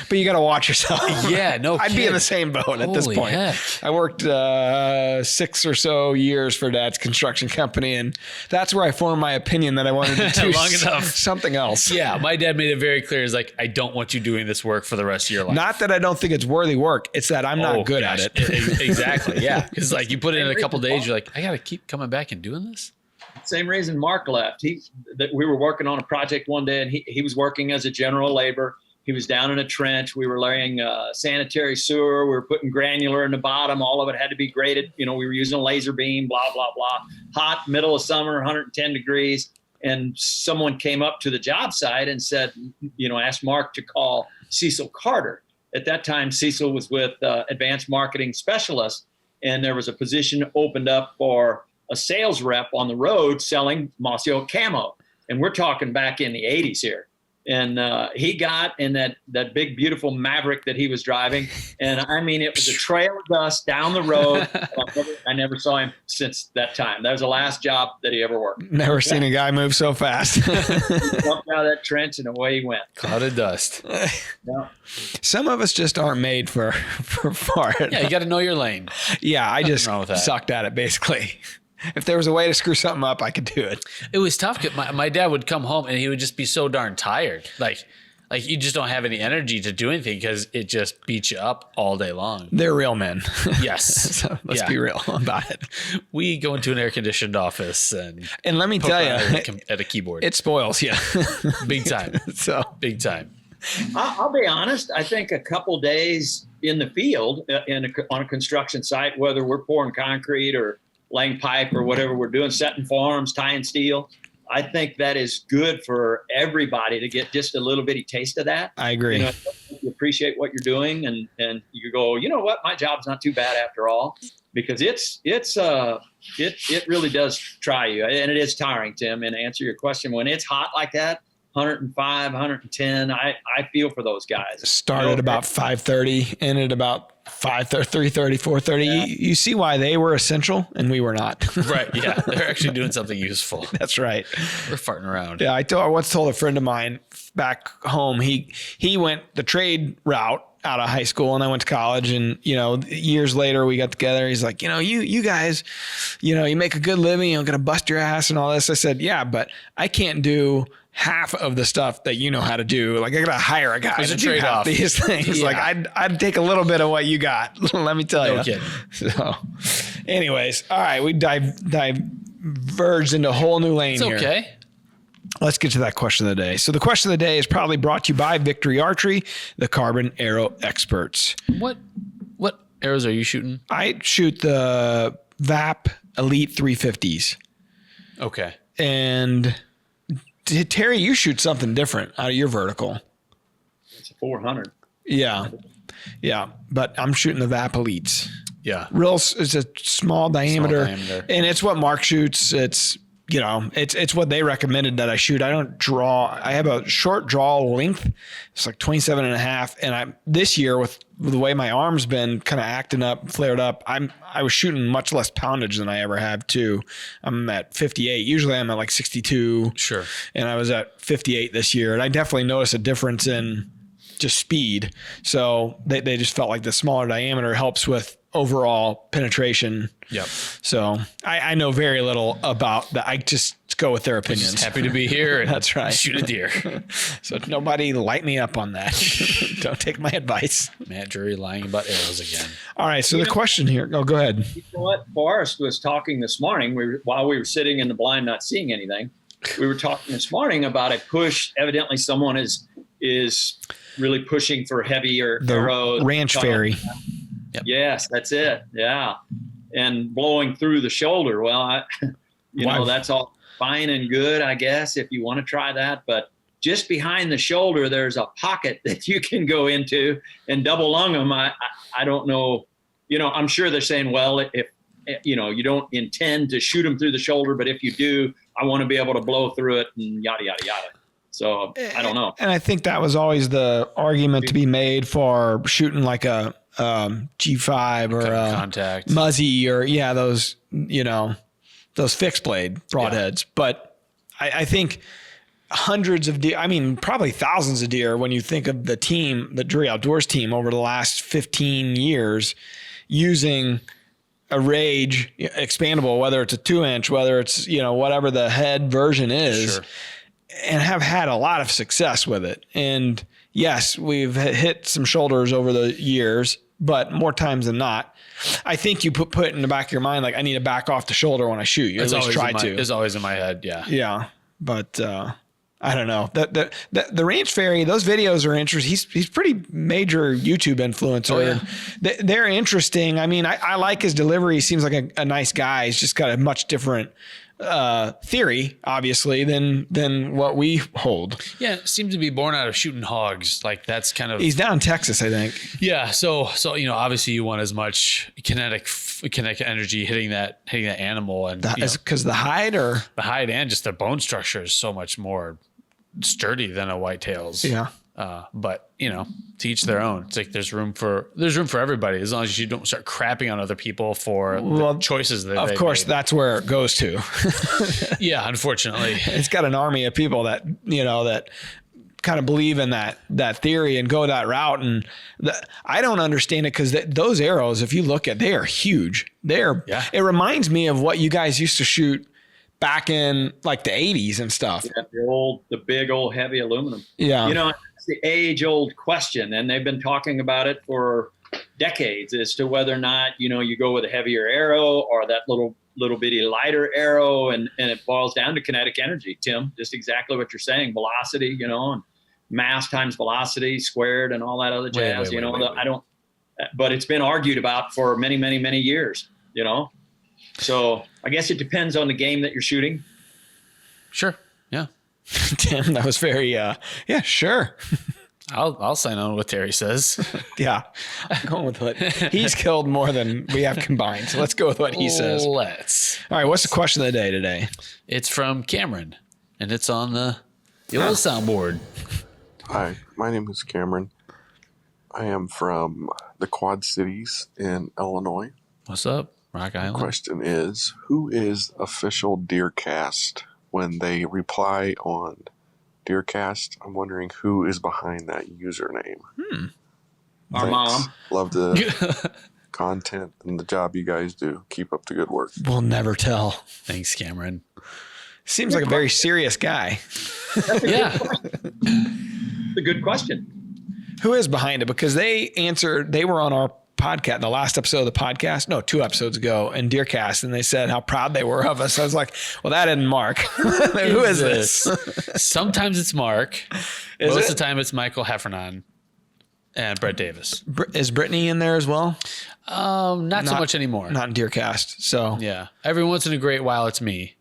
but you got to watch yourself. Yeah, no I'd be in the same boat at this point. Heck. I worked 6 or so years for Dad's construction company, and that's where I formed my opinion that I wanted to do something else. Yeah, my dad made it very clear. He's like, "I don't want you doing this work for the rest of your life." Not that I don't think it's worthy work. It's that I'm not good at it. Exactly, yeah. Because you put it in a couple days, you're like, "I got to keep coming back and doing this." Same reason Mark left. We were working on a project one day, and he was working as a general labor. He was down in a trench. We were laying sanitary sewer. We were putting granular in the bottom. All of it had to be graded. We were using a laser beam, blah, blah, blah. Hot, middle of summer, 110 degrees. And someone came up to the job site and said, asked Mark to call Cecil Carter. At that time, Cecil was with Advanced Marketing Specialist, and there was a position opened up for a sales rep on the road selling mossy oak camo. And we're talking back in the 80s here. And he got in that big, beautiful Maverick that he was driving. And I mean, it was a trail of dust down the road. I never saw him since that time. That was the last job that he ever worked. Never seen a guy move so fast. He jumped out of that trench and away he went. Cloud of dust. Yeah. Some of us just aren't made for it. Yeah, you got to know your lane. Yeah, I just wrong with that. sucked at it, basically. If there was a way to screw something up, I could do it. It was tough. My dad would come home and he would just be so darn tired. Like you just don't have any energy to do anything because it just beats you up all day long. They're real men. Yes. So let's be real about it. We go into an air-conditioned office and let me tell you, at a keyboard. it spoils you. Big time. So big time. I'll be honest. I think a couple days in the field on a construction site, whether we're pouring concrete or laying pipe or whatever we're doing, setting forms, tying steel. I think that is good for everybody to get just a little bitty taste of that. I agree. You know, you appreciate what you're doing, and you go, you know what, my job's not too bad after all, because it really does try you, and it is tiring, Tim. And to answer your question, when it's hot like that, 105, 110, I feel for those guys. Started about 5:30, ended about 5:30, 3:30, 4:30. Yeah. You see why they were essential and we were not. Right. Yeah. They're actually doing something useful. That's right. We're farting around. Yeah. I once told a friend of mine back home, he went the trade route out of high school and I went to college, and, you know, years later we got together. He's like, you know, you guys, you know, you make a good living, you're going to bust your ass and all this. I said, yeah, but I can't do half of the stuff that you know how to do. Like, I gotta hire a guy There's to a do half trade-off. these things. Yeah. Like, I'd take a little bit of what you got. Let me tell No you. kidding. So, anyways, all right, we diverged into a whole new lane It's here. okay. Let's get to that question of the day. So the question of the day is probably brought to you by Victory Archery, the carbon arrow experts. What arrows are you shooting? I shoot the VAP Elite 350s. Okay. And Terry, you shoot something different out of your vertical. It's a 400. Yeah. Yeah. But I'm shooting the VAP Elites. Yeah. It's a small diameter, diameter. and it's what Mark shoots. It's, you know, it's what they recommended that I shoot. I don't draw. I have a short draw length. It's like 27 and a half. And this year with the way my arm's been kind of acting up, flared up, I was shooting much less poundage than I ever have too. I'm at 58. Usually I'm at like 62. Sure. And I was at 58 this year. And I definitely noticed a difference in just speed. So they just felt like the smaller diameter helps with overall penetration. Yep. So I know very little about that. I just go with their opinions. Just happy to be here. And That's right. Shoot a deer. So nobody light me up on that. Don't take my advice. Matt Drury lying about arrows again. All right. So the question here. Oh, go ahead. You know what? Forrest was talking this morning. While we were sitting in the blind, not seeing anything, we were talking this morning about a push. Evidently, someone is really pushing for heavier arrows. The ranch fairy. Yep. Yes, that's it. Yeah, and blowing through the shoulder. Well, that's all fine and good, I guess, if you want to try that. But just behind the shoulder, there's a pocket that you can go into and double lung them. I don't know. You know, I'm sure they're saying, well, if you know, you don't intend to shoot them through the shoulder, but if you do, I want to be able to blow through it and yada yada yada. So I don't know. And I think that was always the argument to be made for shooting like a G5 or a Contact. Muzzy or those, you know, those fixed blade broadheads. Yeah. But I think hundreds of deer, I mean, probably thousands of deer when you think of the team, the Drury Outdoors team over the last 15 years using a Rage expandable, whether it's a 2-inch, whether it's, you know, whatever the head version is. Sure. And have had a lot of success with it. And yes, we've hit some shoulders over the years, but more times than not, I think you put it in the back of your mind, like, I need to back off the shoulder when I shoot. You at least try to. It's always in my head. Yeah. Yeah. But I don't know. The ranch fairy, those videos are interesting. He's pretty major YouTube influencer. Oh, yeah. They're interesting. I mean, I like his delivery. He seems like a nice guy. He's just got a much different theory, obviously, than what we hold. Yeah, it seems to be born out of shooting hogs. Like, that's kind of. He's down in Texas, I think. Yeah, so you know, obviously you want as much kinetic energy hitting that animal, and Because the hide, or the hide and just the bone structure is so much more sturdy than a whitetail's. Yeah. But you know, to each their own. It's like there's room for everybody, as long as you don't start crapping on other people for the choices that of course, that's where it goes to. Yeah, unfortunately. It's got an army of people that, you know, that kind of believe in that theory and go that route. And I don't understand it, because those arrows, if you look at, they are huge. It reminds me of what you guys used to shoot back in like the 80s and stuff. Yeah, the big old heavy aluminum. Yeah. You know, it's the age-old question, and they've been talking about it for decades as to whether or not, you know, you go with a heavier arrow or that little bitty lighter arrow, and it boils down to kinetic energy, Tim. Just exactly what you're saying, velocity, you know, and mass times velocity squared and all that other jazz. but it's been argued about for many, many, many years, you know? So I guess it depends on the game that you're shooting. Sure. Yeah. Tim, that was very, yeah, sure. I'll sign on what Terry says. Yeah. I'm going with what he's killed more than we have combined. So let's go with what he says. All Let's. right. What's the question of the day today? It's from Cameron, and it's on the old soundboard. Hi, my name is Cameron. I am from the Quad Cities in Illinois. What's up, Rock Island? Question is, who is official DeerCast? When they reply on DeerCast, I'm wondering who is behind that username. Our mom. Love the content and the job you guys do. Keep up the good work. We'll never tell. Thanks, Cameron. Seems like a very serious guy. Yeah. It's a good question. Who is behind it? Because they were on our podcast, the last episode of the podcast, no, 2 episodes ago in DeerCast, and they said how proud they were of us. I was like, well, that isn't Mark. Who is this? Sometimes it's Mark. Is Most it? of the time it's Michael Heffernan and Brett Davis. Is Brittany in there as well? Not so much anymore. Not in DeerCast. So Yeah. Every once in a great while it's me,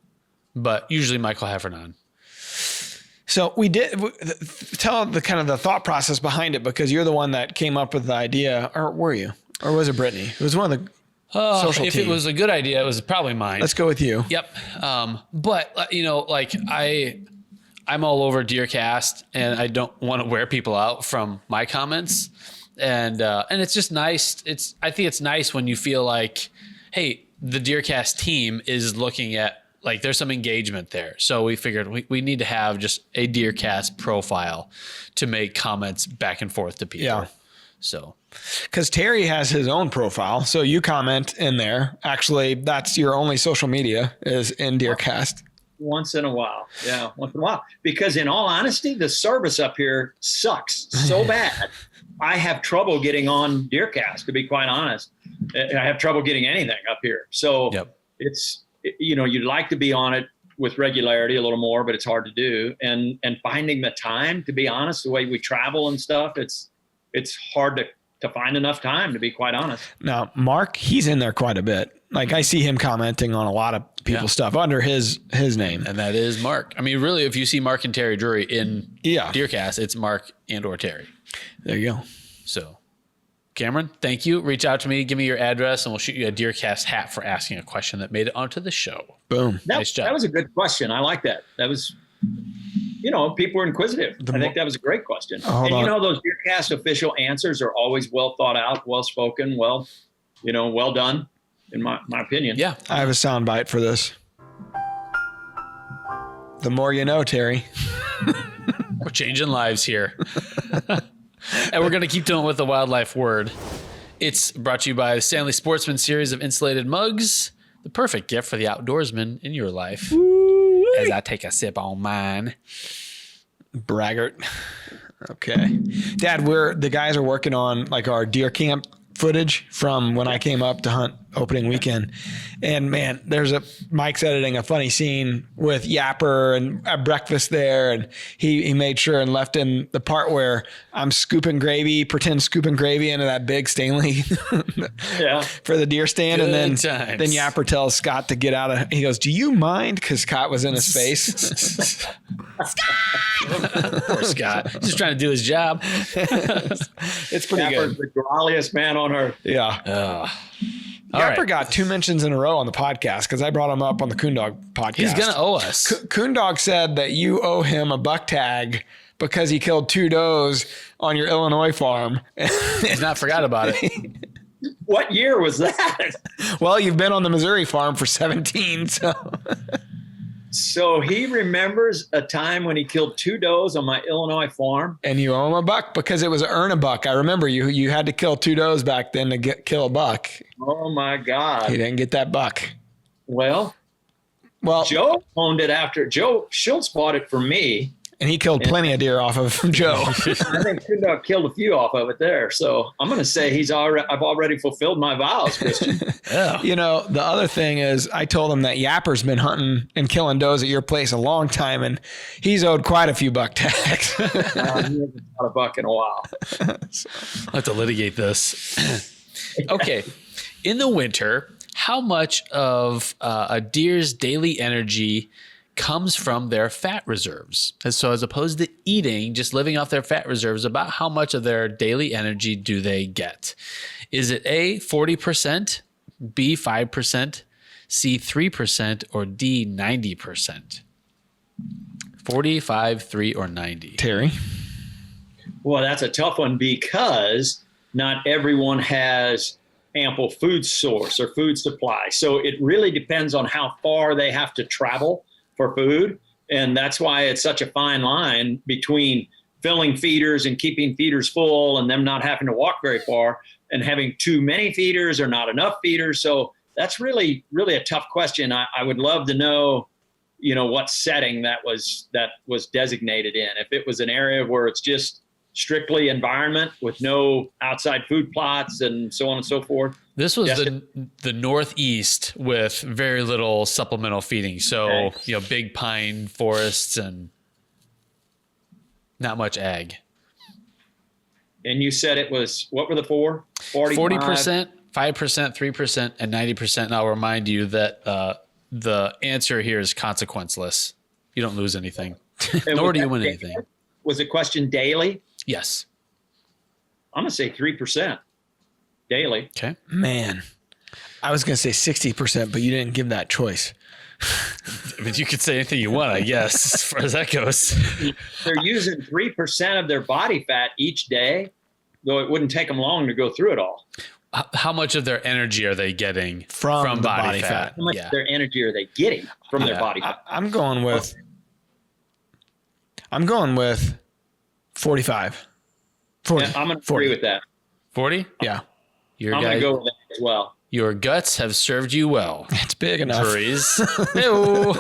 but usually Michael Heffernan. So we did tell the kind of the thought process behind it, because you're the one that came up with the idea, or were you? Or was it Brittany? It was one of the social If team. it was a good idea, it was probably mine. Let's go with you. Yep. But you know, like I'm all over DeerCast, and I don't want to wear people out from my comments, and it's just nice. I think it's nice when you feel like, hey, the DeerCast team is looking at, like, there's some engagement there. So we figured we need to have just a DeerCast profile to make comments back and forth to people. Yeah. So. Because Terry has his own profile, so you comment in there. Actually, that's your only social media is in DeerCast. Once in a while. Yeah, once in a while. Because in all honesty, the service up here sucks so bad. I have trouble getting on DeerCast, to be quite honest. I have trouble getting anything up here. So it's, you know, you'd like to be on it with regularity a little more, but it's hard to do. And finding the time, to be honest, the way we travel and stuff, it's hard to find enough time, to be quite honest. Now, Mark, he's in there quite a bit. Like, I see him commenting on a lot of people's stuff under his name. And that is Mark. I mean, really, if you see Mark and Terry Drury in Yeah. DeerCast, it's Mark and or Terry. There you go. So, Cameron, thank you. Reach out to me. Give me your address, and we'll shoot you a DeerCast hat for asking a question that made it onto the show. Boom. Nice job. That was a good question. I like that. That was, you know, people were inquisitive. I think that was a great question. Hold on. You know, those DeerCast official answers are always well thought out, well spoken, well done, in my opinion. Yeah. I have a sound bite for this. The more you know, Terry. We're changing lives here. And we're going to keep doing it with the wildlife word. It's brought to you by the Stanley Sportsman series of insulated mugs, the perfect gift for the outdoorsman in your life. As I take a sip on mine. Braggart. Okay. Dad, the guys are working on like our deer camp footage from when I came up to hunt opening weekend. And man, Mike's editing a funny scene with Yapper and at breakfast there. And he made sure and left in the part where I'm pretend scooping gravy into that big Stanley for the deer stand. Good and times. then Yapper tells Scott to get out he goes, "Do you mind?" Cause Scott was in his face. Poor Scott. He's just trying to do his job. It's pretty good. The growliest man on earth. Yeah. All Yapper right. got 2 mentions in a row on the podcast because I brought him up on the Coondog podcast. He's going to owe us. Coondog said that you owe him a buck tag because he killed 2 does on your Illinois farm. He's not forgot about it. What year was that? Well, you've been on the Missouri farm for 17, so. So he remembers a time when he killed 2 does on my Illinois farm. And you owe him a buck because it was earn a buck. I remember you had to kill 2 does back then to kill a buck. Oh my God. He didn't get that buck. Well, Well, Joe owned it after. Joe Schultz bought it for me. And he killed plenty of deer off of Joe. I think Coon Dog killed a few off of it there. So I'm going to say I've already fulfilled my vows, Christian. Yeah. You know, the other thing is I told him that Yapper's been hunting and killing does at your place a long time, and he's owed quite a few buck tags. He hasn't got a buck in a while. I'll have to litigate this. Okay. In the winter, how much of a deer's daily energy comes from their fat reserves? And so as opposed to eating, just living off their fat reserves, about how much of their daily energy do they get? Is it A, 40%, B, 5%, C, 3%, or D, 90%? 45, 3, or 90? Terry? Well, that's a tough one because not everyone has ample food source or food supply. So it really depends on how far they have to travel for food. And that's why it's such a fine line between filling feeders and keeping feeders full and them not having to walk very far and having too many feeders or not enough feeders. So that's really, really a tough question. I would love to know, what setting that was designated in. If it was an area where it's just strictly environment with no outside food plots and so on and so forth. This was the Northeast with very little supplemental feeding. So, big pine forests and not much ag. And you said it was, what were the four? 40%, 5%, 3%, and 90%. And I'll remind you that the answer here is consequenceless. You don't lose anything, nor do you win anything. Was the question daily? Yes. I'm going to say 3% daily. Okay. Man, I was going to say 60%, but you didn't give that choice. I mean, you could say anything you want, I guess, as far as that goes. They're using 3% of their body fat each day, though it wouldn't take them long to go through it all. How much of their energy are they getting from body fat? How much of their energy are they getting from their body fat? I'm going with 45. 40. Yeah, I'm going to 40. agree with that. 40? Yeah. I'm going to go with that as well. Your guts have served you well. It's big enough. Drury's. Ew.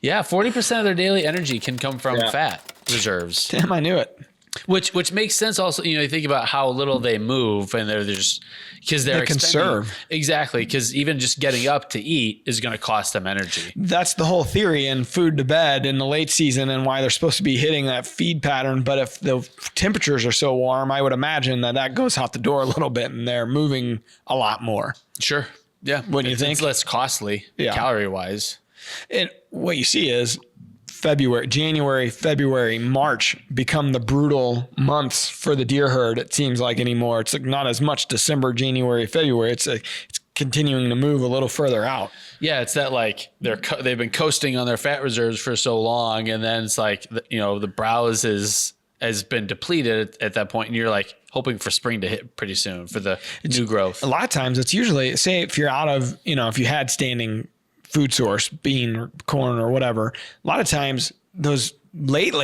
Yeah, 40% of their daily energy can come from fat reserves. Damn, I knew it. Which makes sense also, you think about how little they move and they're just because they're conserve. Exactly, because even just getting up to eat is going to cost them energy. That's the whole theory in food to bed in the late season and why they're supposed to be hitting that feed pattern. But if the temperatures are so warm, I would imagine that goes out the door a little bit and they're moving a lot more. Sure. Yeah. Wouldn't you think? It's less costly calorie wise. And what you see is January, February, March become the brutal months for the deer herd. It seems like anymore. It's like not as much December, January, February. It's continuing to move a little further out. Yeah, it's that like they've been coasting on their fat reserves for so long, and then it's like the browse has been depleted at that point, and you're like hoping for spring to hit pretty soon for the new growth. A lot of times, it's usually say if you're out of if you had standing food source, bean or corn or whatever. A lot of times those late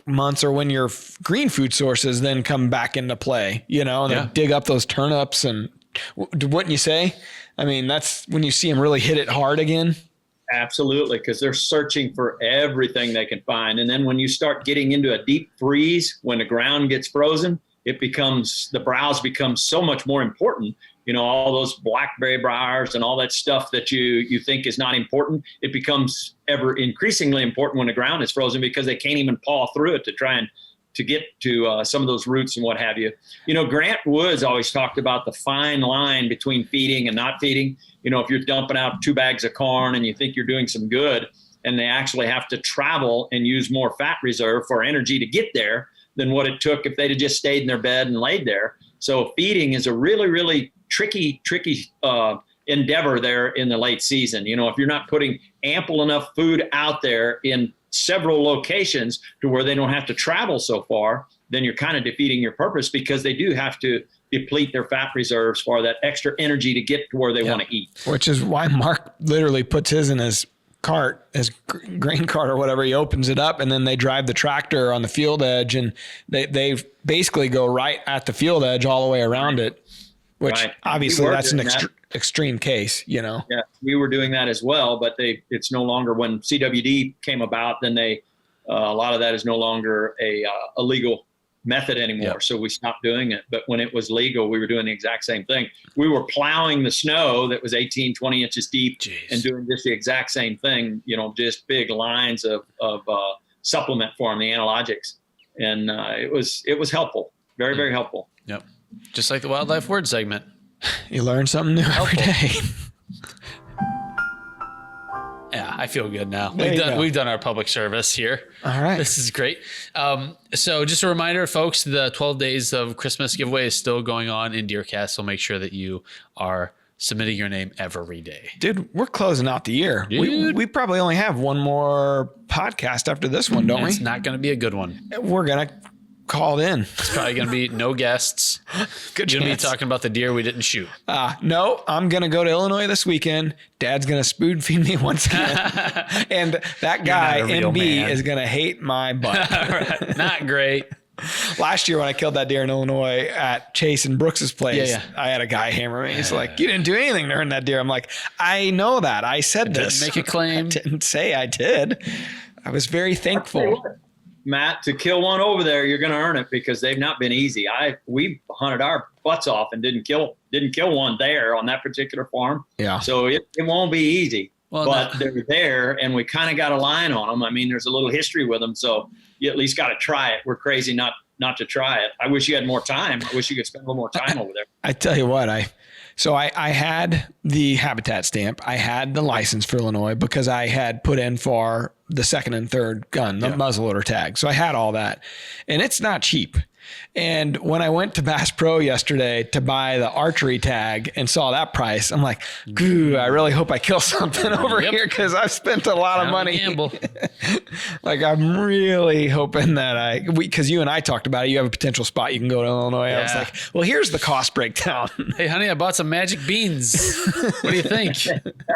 months are when your green food sources then come back into play, and they dig up those turnips and wouldn't you say? I mean, that's when you see them really hit it hard again. Absolutely. Because they're searching for everything they can find. And then when you start getting into a deep freeze, when the ground gets frozen, the browse becomes so much more important. All those blackberry briars and all that stuff that you think is not important, it becomes ever increasingly important when the ground is frozen because they can't even paw through it to try and to get to some of those roots and what have you. Grant Woods always talked about the fine line between feeding and not feeding. If you're dumping out 2 bags of corn and you think you're doing some good and they actually have to travel and use more fat reserve for energy to get there than what it took if they'd have just stayed in their bed and laid there. So feeding is a really, really tricky endeavor there in the late season. If you're not putting ample enough food out there in several locations to where they don't have to travel so far, then you're kind of defeating your purpose because they do have to deplete their fat reserves for that extra energy to get to where they want to eat. Which is why Mark literally puts his in his cart, his grain cart or whatever. He opens it up and then they drive the tractor on the field edge and they basically go right at the field edge all the way around it. Which obviously that's an extreme case, Yeah, we were doing that as well, but it's no longer when CWD came about, then they A lot of that is no longer a legal method anymore. Yep. So we stopped doing it. But when it was legal, we were doing the exact same thing. We were plowing the snow that was 18, 20 inches deep. Jeez. And doing just the exact same thing, just big lines of supplement for them, the analogics. And it was helpful. Very, very helpful. Yep. Just like the wildlife word segment. You learn something new every day. Yeah, I feel good now. There We've done our public service here. All right. This is great. So just a reminder, folks, the 12 days of Christmas giveaway is still going on in DeerCast. So make sure that you are submitting your name every day. Dude, we're closing out the year. Dude. We probably only have one more podcast after this one, don't It's we? not going to be a good one. We're going to call it in. It's probably going to be no guests. Good You're going to be chance. talking about the deer we didn't shoot. No, I'm going to go to Illinois this weekend. Dad's going to spoon feed me once again. And that guy, not a real NB, man. is going to hate my butt. Right. Not great. Last year when I killed that deer in Illinois at Chase and Brooks's place, Yeah. I had a guy hammer me. He's like, you didn't do anything to earn that deer. I'm like, I know that. I said this. Didn't make a claim. I didn't say I did. I was very thankful. Matt, to kill one over there, you're going to earn it because they've not been easy. We hunted our butts off and didn't kill one there on that particular farm. Yeah. So it won't be easy. Well, but they're there, and we kind of got a line on them. I mean, there's a little history with them, so you at least got to try it. We're crazy not to try it. I wish you had more time. I wish you could spend a little more time over there. I tell you what, I had the habitat stamp. I had the license for Illinois because I had put in for the second and third gun, the muzzleloader tag. So I had all that, and it's not cheap. And when I went to Bass Pro yesterday to buy the archery tag and saw that price, I'm like, "Goo, I really hope I kill something over here because I've spent a lot of money." Gamble. Like, I'm really hoping that because you and I talked about it, you have a potential spot you can go to Illinois. I was Yeah. like, well, here's the cost breakdown. Hey, honey, I bought some magic beans. What do you think?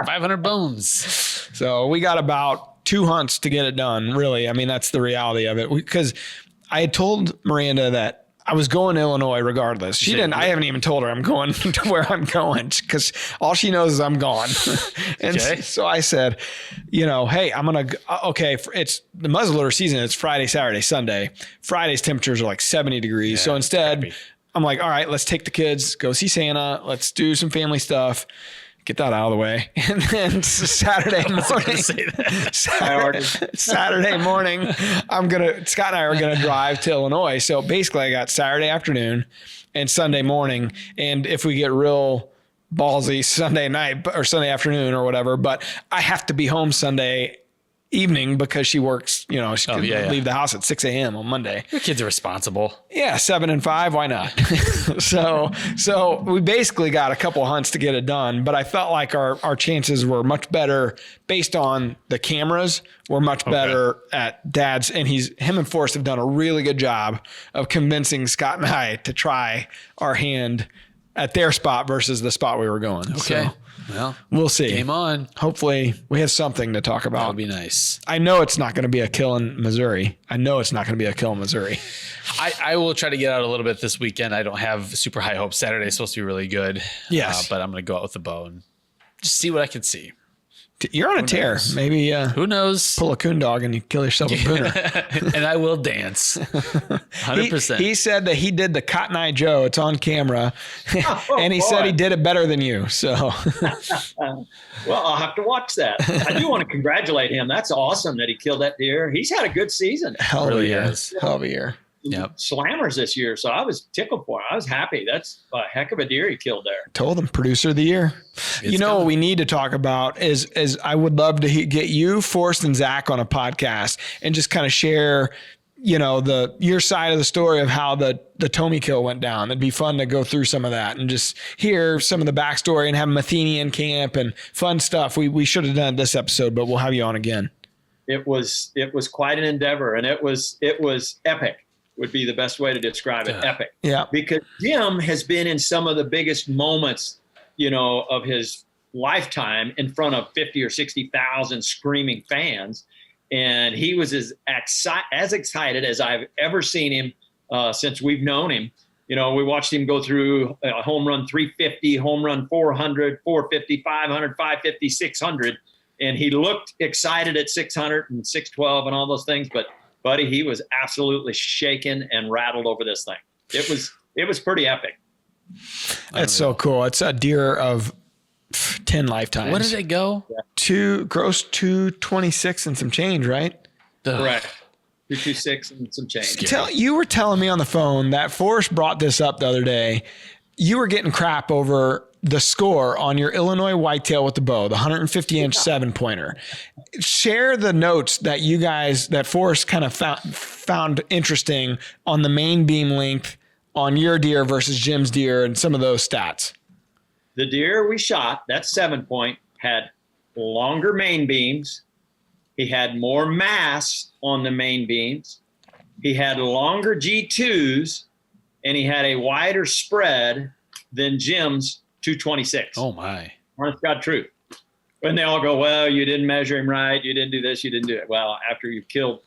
500 bones. So we got about 2 hunts to get it done. Really. I mean, that's the reality of it. Because I had told Miranda that I was going to Illinois regardless. She didn't. I haven't even told her I'm going to where I'm going because all she knows is I'm gone. And Okay. so I said, hey, I'm going to, okay, it's the muzzleloader season. It's Friday, Saturday, Sunday. Friday's temperatures are like 70 degrees. So instead, crappy. I'm like, all right, let's take the kids, go see Santa. Let's do some family stuff. Get that out of the way. And then Saturday morning, Saturday morning, Scott and I are going to drive to Illinois. So basically I got Saturday afternoon and Sunday morning. And if we get real ballsy, Sunday night or Sunday afternoon or whatever, but I have to be home Sunday evening because she works, she can leave the house at 6 a.m. on Monday. Your kids are responsible. Yeah, 7 and 5. Why not? So we basically got a couple hunts to get it done, but I felt like our chances were much better based on the cameras. We're much better at Dad's, and him and Forrest have done a really good job of convincing Scott and I to try our hand at their spot versus the spot we were going. Okay. So Well, we'll see. game on. Hopefully we have something to talk That about. would be nice. I know it's not going to be a kill in Missouri. I will try to get out a little bit this weekend. I don't have super high hopes. Saturday's supposed to be really good. Yes. But I'm going to go out with the bow and just see what I can see. You're on a tear. knows? Maybe Who knows? pull a coon dog and you kill yourself a booner. And I will dance. 100%. He said that he did the Cotton Eye Joe. It's on camera. And he said he did it better than you. So Well, I'll have to watch that. I do want to congratulate him. That's awesome that he killed that deer. He's had a good season. hell of a Really year. is. Hell of a year. Yep. Slammers this year, so I was tickled for him. I was happy. That's a heck of a deer he killed there. Told him producer of the year. What we need to talk about is I would love to get you, Forrest, and Zach on a podcast and just kind of share, your side of the story of how the Tommy kill went down. It'd be fun to go through some of that and just hear some of the backstory and have Matheny in camp and fun stuff. We should have done this episode, but we'll have you on again. It was quite an endeavor, and it was epic. Would be the best way to describe it. Yeah. Epic. Yeah. Because Jim has been in some of the biggest moments, of his lifetime in front of 50 or 60,000 screaming fans. And he was as excited as I've ever seen him since we've known him. We watched him go through a home run 350, home run 400, 450, 500, 550, 600. And he looked excited at 600 and 612 and all those things, but buddy, he was absolutely shaken and rattled over this thing. It was pretty epic. That's so cool. It's a deer of 10 lifetimes. What did it go? Gross 226 and some change, right? Correct. 226 and some change. You were telling me on the phone that Forrest brought this up the other day. You were getting crap over the score on your Illinois whitetail with the bow, the 150-inch 7-pointer. Share the notes that you guys, that Forrest kind of found interesting on the main beam length on your deer versus Jim's deer and some of those stats. The deer we shot, that 7-point, had longer main beams. He had more mass on the main beams. He had longer G2s, and he had a wider spread than Jim's 226. Oh my. Honest God truth. When they all go, well, you didn't measure him right, you didn't do this, you didn't do it. Well, after you've killed,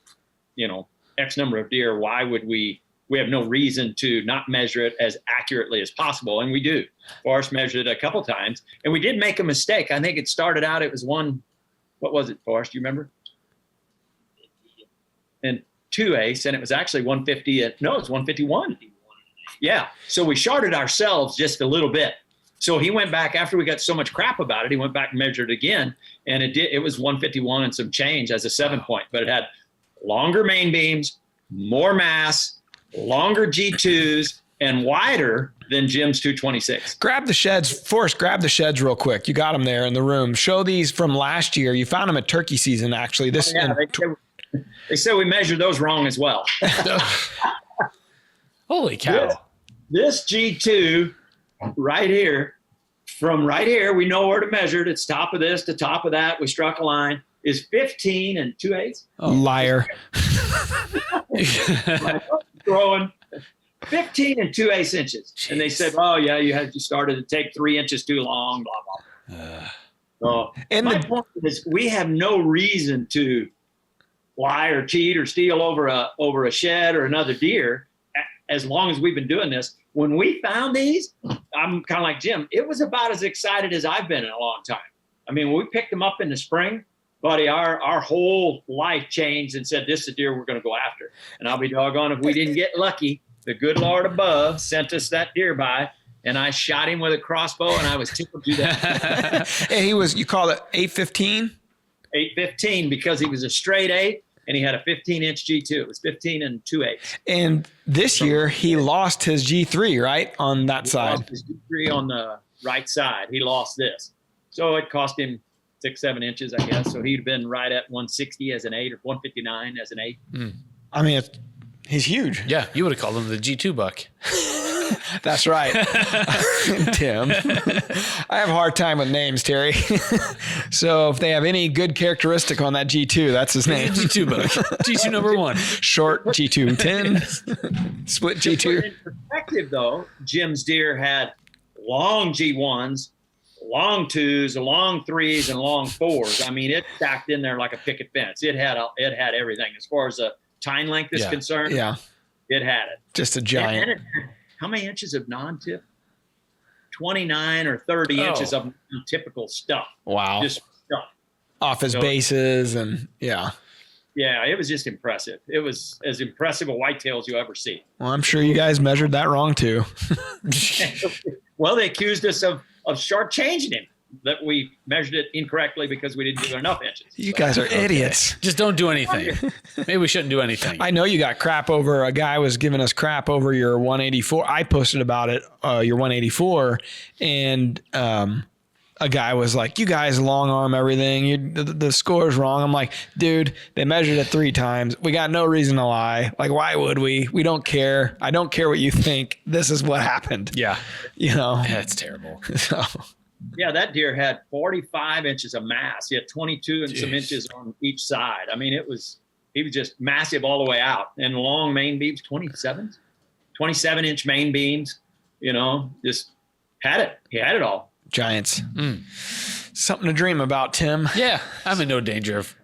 X number of deer, why would we have no reason to not measure it as accurately as possible. And we do. Forrest measured it a couple times, and we did make a mistake. I think it started out, it was what was it, Forrest? Do you remember? And 2/8, and it was actually 150. No, it was 151. Yeah. So we shorted ourselves just a little bit. So he went back after we got so much crap about it. He went back and measured it again, and it was 151 and some change as a 7-point, but it had longer main beams, more mass, longer G2s, and wider than Jim's 226. Grab the sheds. Forrest, grab the sheds real quick. You got them there in the room. Show these from last year. You found them at turkey season, actually. They said we measured those wrong as well. Holy cow. This G2 right here, from right here, we know where to measure it. It's top of this to top of that. We struck a line. Is 15 and 2/8. Oh, liar. Throwing 15 and 2/8 inches. Jeez. And they said, oh yeah, you started to take 3 inches too long, blah, blah. So my point is we have no reason to lie or cheat or steal over a shed or another deer as long as we've been doing this. When we found these, I'm kind of like Jim, it was about as excited as I've been in a long time. I mean, when we picked them up in the spring, buddy, our whole life changed and said, this is the deer we're going to go after. And I'll be doggone if we didn't get lucky. The good Lord above sent us that deer by, and I shot him with a crossbow, and I was tickled to death. And you called it 815? 815 because he was a straight 8. And he had a 15-inch G2. It was 15 and 2/8. And this year he lost his G3, right, on that side. Lost his G3 on the right side. He lost this, so it cost him 6-7 inches, I guess. So he'd been right at 160 as an 8 or 159 as an 8. I mean, he's huge. Yeah, you would have called him the G2 buck. That's right. Tim. I have a hard time with names, Terry. So if they have any good characteristic on that G2, that's his name. G2 buck. G2 number 1. Short G2 10. Split G2. In perspective, though, Jim's deer had long G1s, long 2s, long 3s, and long 4s. I mean, it stacked in there like a picket fence. It had everything as far as the tine length is concerned. Yeah. It had it. Just a giant. And how many inches of non-tip? 29 or 30 inches of typical stuff. Wow. Just stuff. Off his bases and yeah. Yeah, it was just impressive. It was as impressive a whitetail as you ever see. Well, I'm sure you guys measured that wrong too. Well, they accused us of shortchanging him, that we measured it incorrectly because we didn't do enough inches. You guys are idiots. Just don't do anything. Maybe we shouldn't do anything. I know you got crap over, a guy was giving us crap over your 184. I posted about it, your 184, and a guy was like, you guys long arm everything. The score is wrong. I'm like, dude, they measured it 3 times. We got no reason to lie. Like, why would we? We don't care. I don't care what you think. This is what happened. Yeah. Yeah, it's terrible. So. Yeah, that deer had 45 inches of mass. He had 22 and some inches on each side. I mean, he was just massive all the way out. And long main beams, 27-inch main beams, just had it. He had it all. Giants. Something to dream about, Tim. Yeah, I'm in no danger of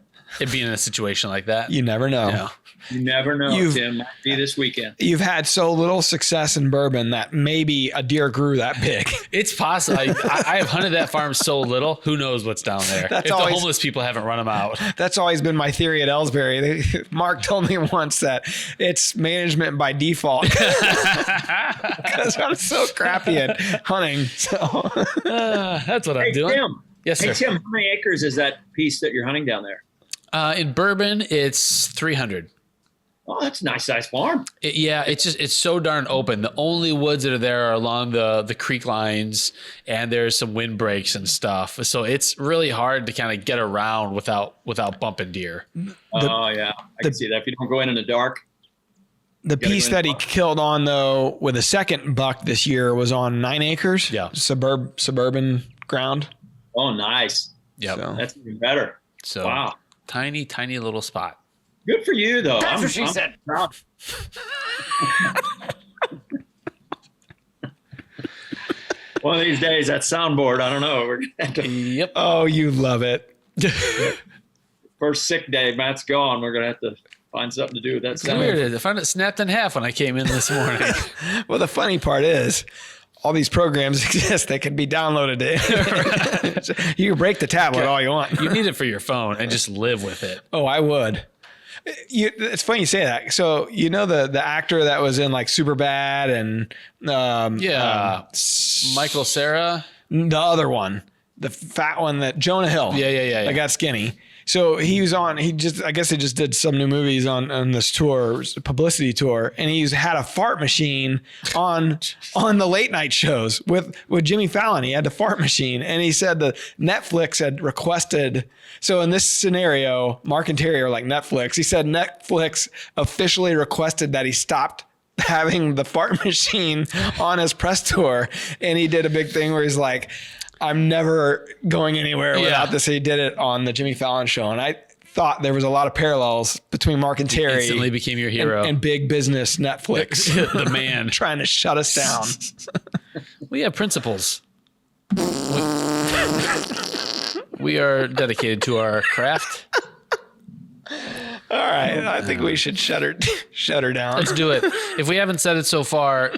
it being in a situation like that. You never know. Yeah. You never know, Tim. Might be this weekend. You've had so little success in bourbon that maybe a deer grew that big. It's possible. I have hunted that farm so little. Who knows what's down there? If the homeless people haven't run them out. That's always been my theory at Ellsbury. Mark told me once that it's management by default because I'm so crappy at hunting. So that's what I'm doing. Tim. Yes, sir. Hey, Tim, how many acres is that piece that you're hunting down there? In bourbon, it's 300. Oh, that's a nice sized farm. It's so darn open. The only woods that are there are along the creek lines, and there's some windbreaks and stuff. So it's really hard to kind of get around without bumping deer. I can see that. If you don't go in the dark. The piece that he killed on, though, with a second buck this year was on 9 acres. Yeah. Suburban ground. Oh, nice. Yeah. So. That's even better. So wow. Tiny little spot. Good for you, though. That's what she said. Proud. One of these days, that soundboard, I don't know. We're gonna have to, Yep. Oh, you love it. first sick day, Matt's gone. We're going to have to find something to do with that It's sound. weird. I found it snapped in half when I came in this morning. Well, the funny part is all these programs exist that can be downloaded to you can break the tablet all you want. You need it for your phone and just live with it. Oh, I would. It's funny you say that. So you know the actor that was in like Superbad and Michael Cera, the other one, the fat one that Jonah Hill. Yeah. That got skinny. So he was on. I guess they just did some new movies on this tour, publicity tour, and he's had a fart machine on the late night shows with Jimmy Fallon. He had the fart machine, and he said that Netflix had requested. So in this scenario, Mark and Terry are like Netflix. He said Netflix officially requested that he stopped having the fart machine on his press tour, and he did a big thing where he's like, I'm never going anywhere without this. He did it on the Jimmy Fallon show. And I thought there was a lot of parallels between Mark and Terry. Instantly became your hero. And big business Netflix. The man. Trying to shut us down. We have principles. We are dedicated to our craft. All right. I think we should shut her down. Let's do it. If we haven't said it so far,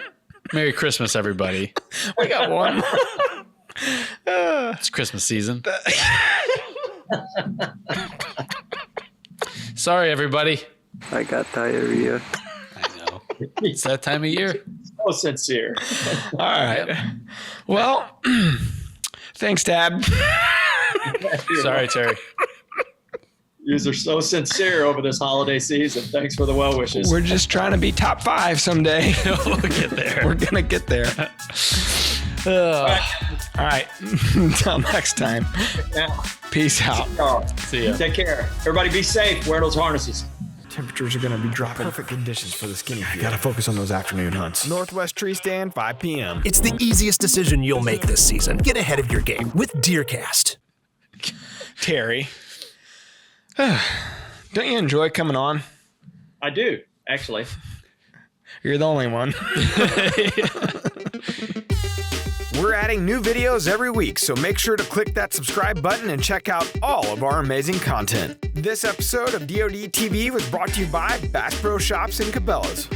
Merry Christmas, everybody. We got one more. It's Christmas season. Sorry, everybody. I got diarrhea. I know. It's that time of year. So sincere. All right. Well, thanks, Tab. Sorry, Terry. You are so sincere over this holiday season. Thanks for the well wishes. We're just trying to be top 5 someday. We'll get there. We're going to get there. All right. Until next time. Peace out. See ya. Take care. Everybody be safe. Wear those harnesses. Temperatures are going to be dropping. Perfect conditions for the skinny field. Got to focus on those afternoon hunts. Northwest Tree Stand, 5 p.m. It's the easiest decision you'll make this season. Get ahead of your game with DeerCast. Terry, don't you enjoy coming on? I do, actually. You're the only one. We're adding new videos every week, so make sure to click that subscribe button and check out all of our amazing content. This episode of DoD TV was brought to you by Bass Pro Shops and Cabela's.